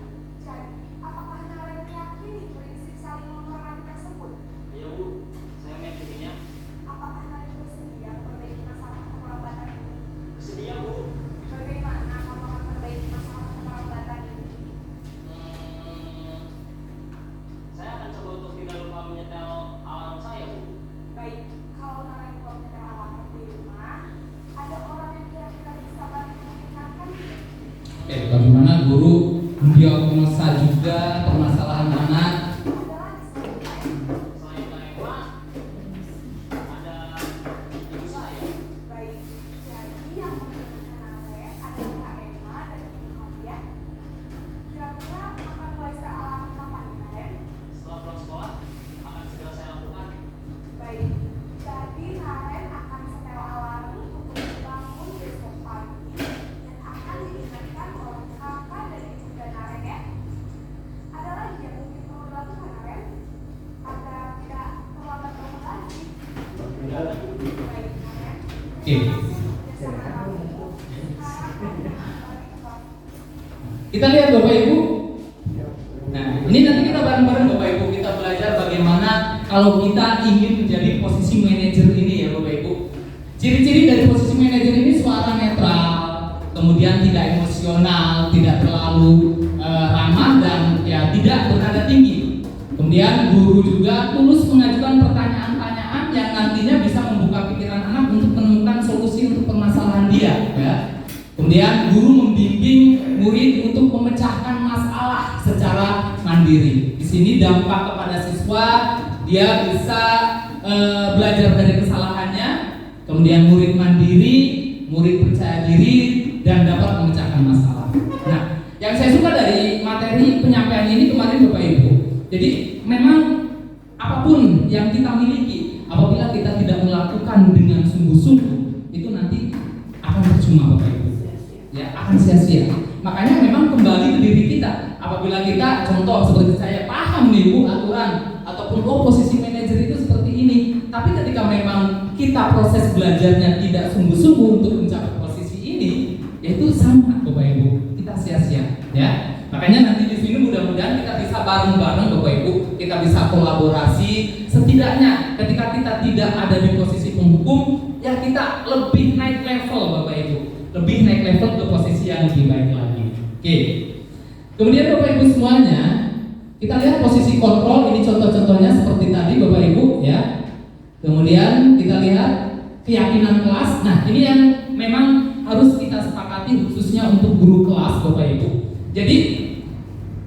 Jadi, apakah kalian meyakini prinsip saling menghormati tersebut? Iya bu, saya meyakininya. Apakah kalian bersedia memperbaiki masalah keterlambatan ini? Bersedia bu. Bagaimana kamu akan memperbaiki masalah keterlambatan ini? Saya akan coba untuk tidak lupa menyetel alarm saya bu. Baik, bagaimana guru mendiagnosa juga permasalahan anak. Selain Kak Eva, ada ibu saya. Baik, jadi yang mengenal saya adalah Kak Emma dan Ibu Novia. Kira-kira akan mulai sekolah kapan kemarin? Setelah pulang sekolah, akan segera saya lakukan. Baik, jadi Karen akan setel alarm untuk bangun besok pagi dan akan diingatkan oleh kakak dan ibu dan Karen ya. Ada lagi yang mungkin perlu dilakukan Karen? Agar tidak terlambat bangun lagi. Baik Karen. Oke. Bersama kamu, sekarang kamu kembali ke kelas. Kita lihat Bapak Ibu. Nah, ini nanti kita bareng-bareng Bapak Ibu kita belajar bagaimana kalau kita ingin menjadi posisi manajer ini ya Bapak Ibu. Ciri-ciri dari posisi manajer ini suara netral, kemudian tidak emosional, tidak terlalu ramah dan ya tidak bernada tinggi. Kemudian guru juga tulus mengajukan pertanyaan-pertanyaan yang nantinya bisa membuka pikiran anak untuk menemukan solusi untuk permasalahan dia ya. Kemudian guru membimbing murid untuk memecahkan masalah secara mandiri. Di sini dampak kepada siswa, dia bisa belajar dari kesalahannya, kemudian murid mandiri, murid percaya diri, dan dapat memecahkan masalah. Nah, yang saya suka dari materi penyampaian ini kemarin Bapak Ibu, jadi memang apapun yang kita miliki, apabila kita tidak melakukan dengan sungguh-sungguh, itu nanti akan percuma Bapak Ibu. Ya, akan sia-sia. Makanya memang kembali ke diri kita. Apabila kita contoh seperti saya paham nih Bu aturan ataupun posisi manajer itu seperti ini, tapi ketika memang kita proses belajarnya tidak sungguh-sungguh untuk mencapai posisi ini, yaitu sama Bapak Ibu, kita sia-sia ya. Makanya nanti di sini mudah-mudahan kita bisa bareng-bareng Bapak Ibu, kita bisa kolaborasi. Setidaknya ketika kita tidak ada di posisi penghukum, ya kita lebih naik level Bapak Ibu. Lebih naik level ke posisi yang lebih baik lagi. Oke. Kemudian Bapak Ibu semuanya, kita lihat posisi kontrol ini contoh-contohnya seperti tadi Bapak Ibu ya. Kemudian kita lihat keyakinan kelas. Nah, ini yang memang harus kita sepakati khususnya untuk guru kelas Bapak Ibu. Jadi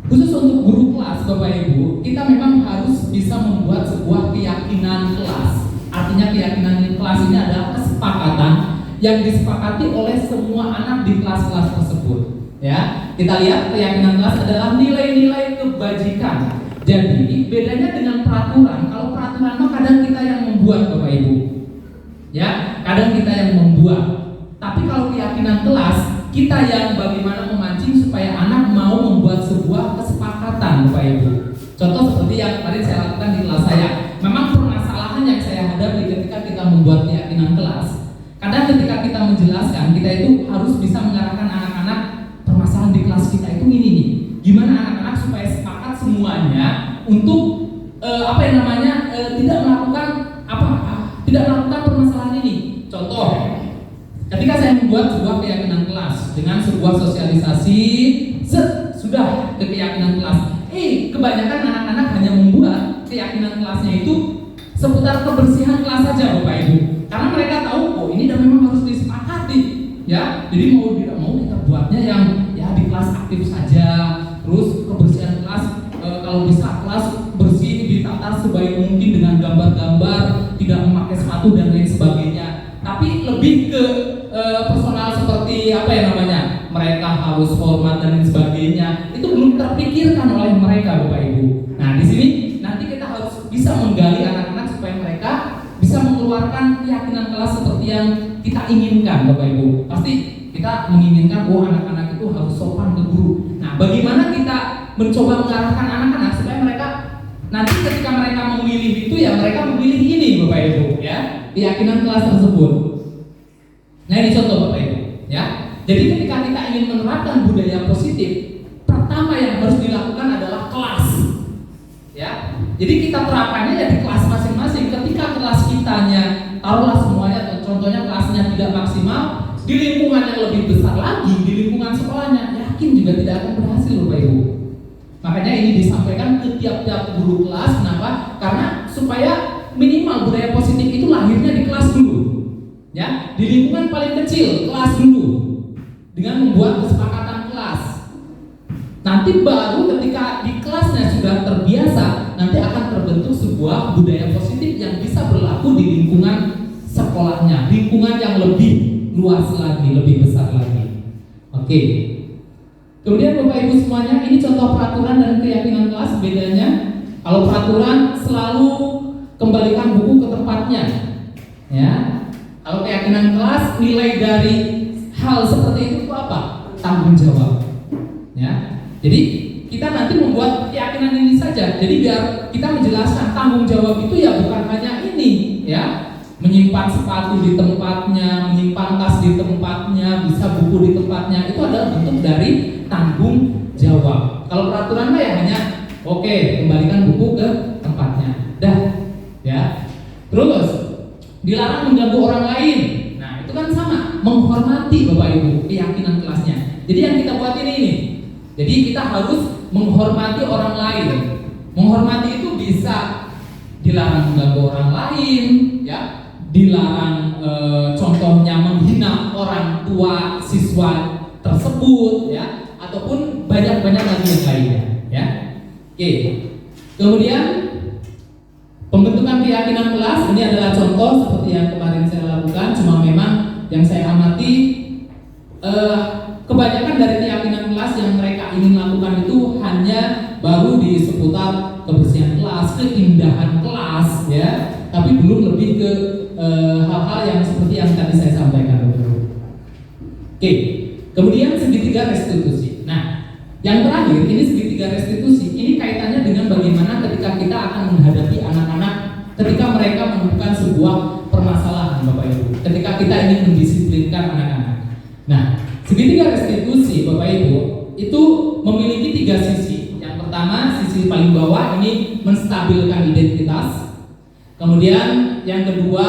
khusus untuk guru kelas Bapak Ibu, kita memang harus bisa membuat sebuah keyakinan kelas. Artinya keyakinan kelas ini adalah kesepakatan yang disepakati oleh semua anak di kelas-kelas tersebut. Ya, kita lihat keyakinan kelas adalah nilai-nilai kebajikan. Jadi bedanya dengan peraturan. Kalau peraturan itu kadang kita yang membuat Bapak Ibu. Ya, kadang kita yang membuat. Tapi kalau keyakinan kelas, kita yang bagaimana memancing supaya anak mau membuat sebuah kesepakatan Bapak Ibu. Contoh seperti yang kemarin saya lakukan di kelas saya. Memang permasalahan yang saya hadapi ketika kita membuat keyakinan kelas. Kadang ketika kita menjelaskan, kita itu harus bisa mengarahkan anak-anak permasalahan di kelas kita itu ini nih. Gimana anak-anak supaya sepakat semuanya untuk tidak melakukan tidak melakukan permasalahan ini. Contoh, ketika saya membuat sebuah keyakinan kelas dengan sebuah sosialisasi sudah ke keyakinan kelas. Kebanyakan anak-anak hanya membuat keyakinan kelasnya itu seputar kebersihan kelas saja Bapak Ibu. Karena mereka tahu ini dan memang harus disepakati ya. Jadi mau tidak mau kita buatnya yang ya di kelas aktif saja. Terus kebersihan kelas kalau bisa kelas bersih ditata sebaik mungkin dengan gambar-gambar, tidak memakai sepatu dan lain sebagainya. Tapi lebih ke personal seperti mereka harus hormat dan lain sebagainya. Itu belum terpikirkan oleh mereka Bapak Ibu. Nah, di sini nanti kita harus bisa menggali anak-anak supaya mereka bisa mengeluarkan keyakinan kelas seperti yang kita inginkan Bapak Ibu. Pasti kita menginginkan anak-anak itu harus sopan ke guru. Nah, bagaimana kita mencoba mengarahkan anak-anak supaya mereka nanti ketika mereka memilih itu ya mereka memilih ini Bapak Ibu ya, keyakinan kelas tersebut. Nah, ini contoh Bapak Ibu ya. Jadi ketika kita ingin menerapkan budaya positif, pertama yang harus dilakukan adalah kelas. Ya. Jadi kita terapkannya ya di kelas masing-masing. Ketika kelas kitanya taruhlah semuanya contohnya kelasnya tidak maksimal, di lingkungan yang lebih besar lagi, di lingkungan sekolahnya, yakin juga tidak akan berhasil Bapak Ibu. Makanya ini disampaikan ke tiap-tiap guru kelas. Kenapa? Karena supaya minimal budaya positif itu lahirnya di kelas dulu. Ya, di lingkungan paling kecil, kelas dulu. Dengan membuat kesepakatan kelas. nanti baru ketika di kelasnya sudah terbiasa, nanti akan terbentuk sebuah budaya positif yang bisa berlaku di lingkungan sekolahnya, lingkungan yang lebih luas lagi, lebih besar lagi. Oke. Kemudian Bapak Ibu semuanya, ini contoh peraturan dan keyakinan kelas. Bedanya, kalau peraturan selalu kembalikan buku ke tempatnya, ya. Kalau keyakinan kelas, nilai dari hal seperti itu apa? Tanggung jawab. Ya. Jadi kita nanti membuat keyakinan ini saja. Jadi biar kita menjelaskan tanggung jawab itu ya bukan hanya ini, ya. Menyimpan sepatu di tempatnya, menyimpan tas di tempatnya, bisa buku di tempatnya, itu adalah bentuk dari tanggung jawab. Kalau peraturan mah ya hanya oke, kembalikan buku ke tempatnya. Dah, ya. Terus dilarang mengganggu orang lain. Nah, itu kan sama, menghormati Bapak Ibu, keyakinan kelasnya. Jadi yang kita buat ini. Jadi kita harus menghormati orang lain. Menghormati itu bisa dilarang mengganggu orang lain, ya. Dilarang contohnya menghina orang tua siswa tersebut, ya, ataupun banyak-banyak lagi yang lainnya, ya. Oke. Kemudian pembentukan keyakinan kelas ini adalah contoh seperti yang kemarin saya lakukan. Cuma memang yang saya amati kebanyakan dari keyakinan kelas yang mereka ingin lakukan itu hanya baru di seputar kebersihan kelas, keindahan kelas, ya, tapi belum lebih ke hal-hal yang seperti yang tadi saya sampaikan. Oke, kemudian segitiga restitusi. Nah, yang terakhir ini segitiga restitusi. Ini kaitannya dengan bagaimana ketika kita akan menghadapi anak-anak ketika mereka menemukan sebuah permasalahan, Bapak Ibu. Ketika kita ingin mendisiplinkan anak-anak. Nah, segitiga restitusi, Bapak Ibu, itu memiliki 3 sisi. Yang pertama, sisi paling bawah ini menstabilkan identitas. Kemudian yang kedua,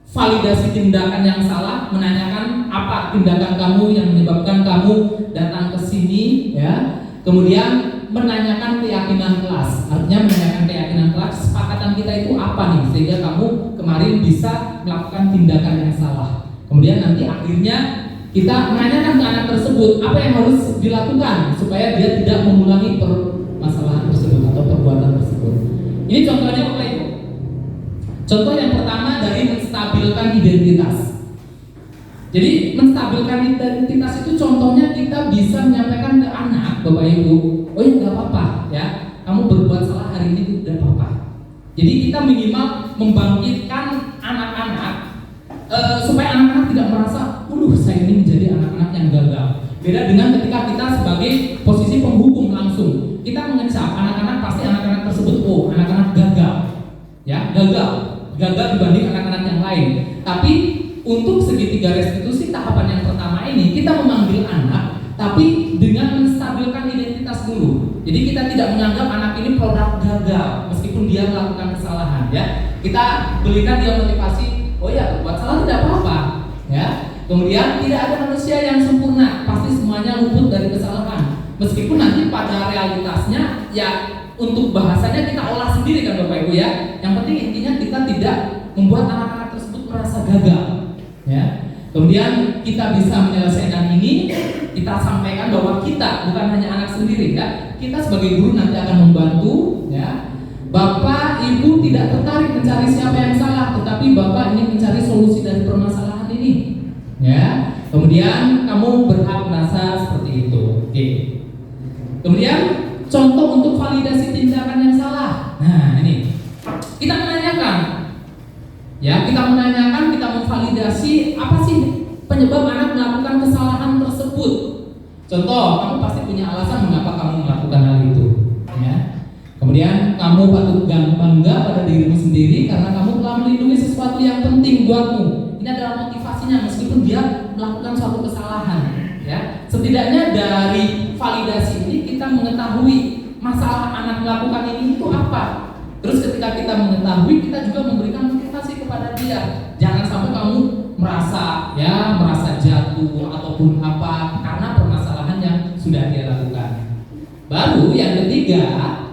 validasi tindakan yang salah, menanyakan apa tindakan kamu yang menyebabkan kamu datang ke sini, ya. Kemudian menanyakan keyakinan kelas, artinya menanyakan keyakinan kelas, kesepakatan kita itu apa nih sehingga kamu kemarin bisa melakukan tindakan yang salah. Kemudian nanti akhirnya kita menanyakan ke anak tersebut apa yang harus dilakukan supaya dia tidak mengulangi permasalahan tersebut atau perbuatan tersebut. Ini contohnya Bapak Ibu. Contoh yang pertama dari menstabilkan identitas. Jadi menstabilkan identitas itu contohnya kita bisa menyampaikan ke anak, Bapak Ibu, oh ya nggak apa-apa, ya, kamu berbuat salah hari ini tidak apa-apa. Jadi kita minimal membangkitkan anak-anak supaya anak-anak tidak merasa, saya ini menjadi anak-anak yang gagal. Beda dengan ketika kita sebagai posisi penghukum langsung, kita mengecap anak-anak, pasti anak-anak tersebut, oh anak-anak gagal, ya, gagal dibanding anak-anak yang lain. Tapi untuk segitiga restitusi tahapan yang pertama ini kita memanggil anak, tapi dengan menstabilkan identitas dulu. Jadi kita tidak menganggap anak ini produk gagal meskipun dia melakukan kesalahan, ya. Kita berikan dia motivasi, oh ya, buat salah tidak apa-apa, ya. Kemudian tidak ada manusia yang sempurna, pasti semuanya luput dari kesalahan. Meskipun nanti pada realitasnya ya untuk bahasanya kita olah sendiri kan Bapak Ibu, ya. Yang penting intinya kita tidak membuat anak-anak tersebut merasa gagal, ya. Kemudian kita bisa menyelesaikan ini, kita sampaikan bahwa kita bukan hanya anak sendiri, ya. Kita sebagai guru nanti akan membantu, ya. Bapak Ibu tidak tertarik mencari siapa yang salah, tetapi Bapak ingin mencari solusi dari permasalahan ini, ya. Kemudian kamu berhak merasa seperti itu. Oke. Kemudian contoh untuk validasi tindakan yang salah. Nah, ini kita menanyakan, ya, kita memvalidasi apa sih penyebab anak melakukan kesalahan tersebut. Contoh, kamu pasti punya alasan mengapa kamu melakukan hal itu, ya. Kemudian kamu patut bangga pada dirimu sendiri karena kamu telah melindungi sesuatu yang penting buatmu. Ini adalah motivasinya meskipun dia melakukan suatu kesalahan, ya. Setidaknya dari validasi ini kita mengetahui masalah anak melakukan ini itu apa. Terus ketika kita mengetahui, kita juga memberikan motivasi kepada dia. Jangan sampai kamu merasa jatuh ataupun apa karena permasalahan yang sudah dia lakukan. Baru yang ketiga,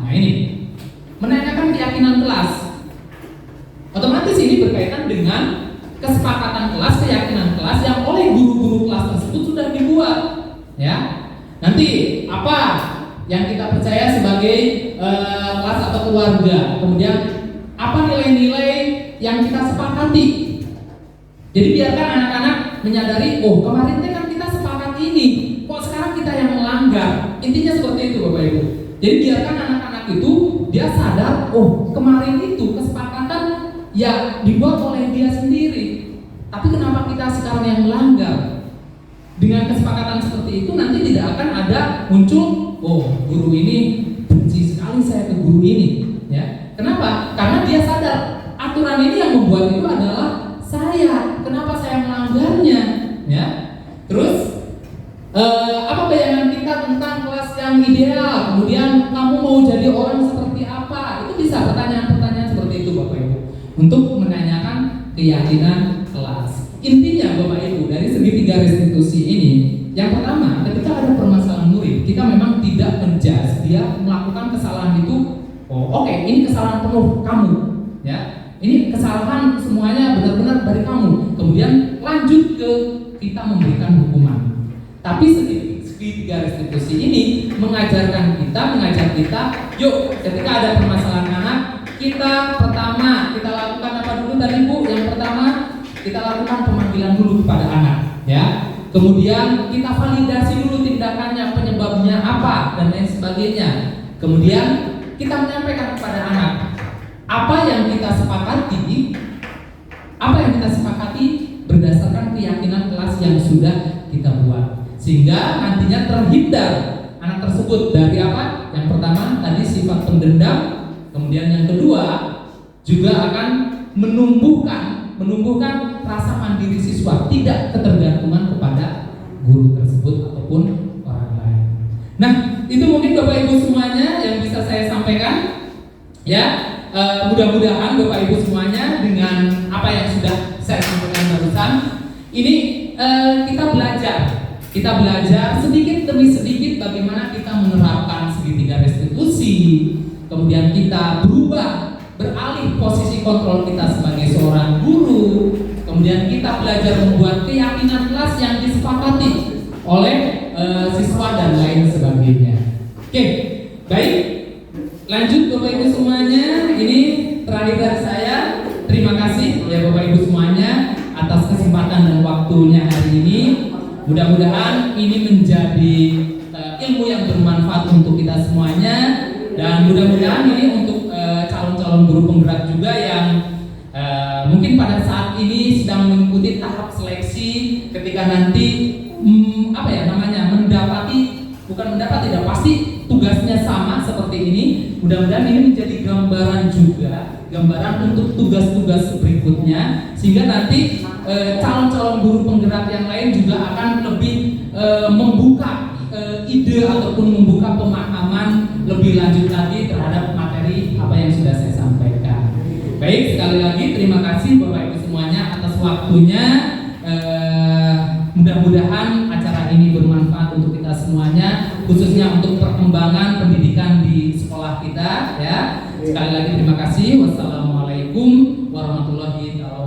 nah ini menanyakan keyakinan kelas. Otomatis ini berkaitan dengan kesepakatan kelas, keyakinan kelas yang oleh guru-guru kelas tersebut sudah dibuat, ya. Nanti apa yang kita percaya sebagai kelas atau keluarga. Kemudian apa nilai-nilai yang kita sepakati. Jadi biarkan anak-anak menyadari, oh kemarin kan kita sepakat ini, kok sekarang kita yang melanggar. Intinya seperti itu Bapak Ibu. Jadi biarkan anak-anak itu dia sadar, oh kemarin itu kesepakatan ya dibuat oleh dia sendiri. Tapi kenapa kita sekarang yang melanggar? Dengan kesepakatan seperti itu nanti tidak akan ada muncul, oh guru ini benci sekali saya ke guru ini, ya. Kenapa? Karena dia sadar aturan ini yang membuat itu adalah saya. Kenapa saya melanggarnya, ya? Terus apa bayangan kita tentang kelas yang ideal? Kemudian kamu mau jadi orang seperti apa? Itu bisa pertanyaan-pertanyaan seperti itu Bapak Ibu untuk menanyakan keyakinan kelas. Intinya Bapak Ibu dari segitiga restitusi ini, yang pertama ketika ada permasalahan murid, kita memang tidak menjudge dia melakukan kesalahan itu. Oh oke, ini kesalahan penuh kamu, ya. Ini kesalahan semuanya benar-benar dari kamu. Kemudian lanjut ke kita memberikan hukuman. Tapi segitiga restitusi ini mengajak kita, yuk ketika ada permasalahan anak, kita pertama kita lakukan apa dulu tadi Bu? Yang pertama kita lakukan pemanggilan dulu kepada anak, ya. Kemudian kita validasi dulu tindakannya, penyebabnya apa dan lain sebagainya. Kemudian kita menyampaikan kepada anak apa yang kita sepakati berdasarkan keyakinan kelas yang sudah kita buat, sehingga nantinya terhindar anak tersebut dari apa? Yang pertama tadi sifat pendendam, kemudian yang kedua juga akan menumbuhkan rasa mandiri siswa, tidak ketergantungan kepada guru tersebut ataupun orang lain. Nah, itu mungkin Bapak Ibu semuanya yang bisa saya sampaikan, ya. Mudah-mudahan Bapak Ibu semuanya dengan apa yang sudah saya sampaikan barusan ini kita belajar sedikit demi sedikit bagaimana kita menerapkan segitiga restitusi, kemudian kita beralih posisi kontrol kita sebagai seorang guru, kemudian kita belajar membuat keyakinan kelas yang disepakati oleh siswa dan lain sebagainya. Oke, baik. Lanjut Bapak Ibu semuanya, ini terakhir dari saya. Terima kasih ya Bapak Ibu semuanya atas kesempatan dan waktunya hari ini. Mudah-mudahan ini menjadi ilmu yang bermanfaat untuk kita semuanya, dan mudah-mudahan ini untuk calon-calon guru penggerak juga yang mungkin pada saat ini sedang mengikuti tahap seleksi ketika nanti tidak pasti tugasnya sama seperti ini. Mudah-mudahan ini menjadi gambaran untuk tugas-tugas berikutnya, sehingga nanti calon-calon guru penggerak yang lain juga akan lebih membuka ide ataupun membuka pemahaman lebih lanjut lagi terhadap materi apa yang sudah saya sampaikan. Baik, sekali lagi terima kasih Bapak Ibu semuanya atas waktunya. Mudah-mudahan acara ini bermanfaat untuk kita semuanya, khususnya untuk perkembangan pendidikan di sekolah kita, ya. Sekali lagi terima kasih. Wassalamualaikum warahmatullahi wabarakatuh.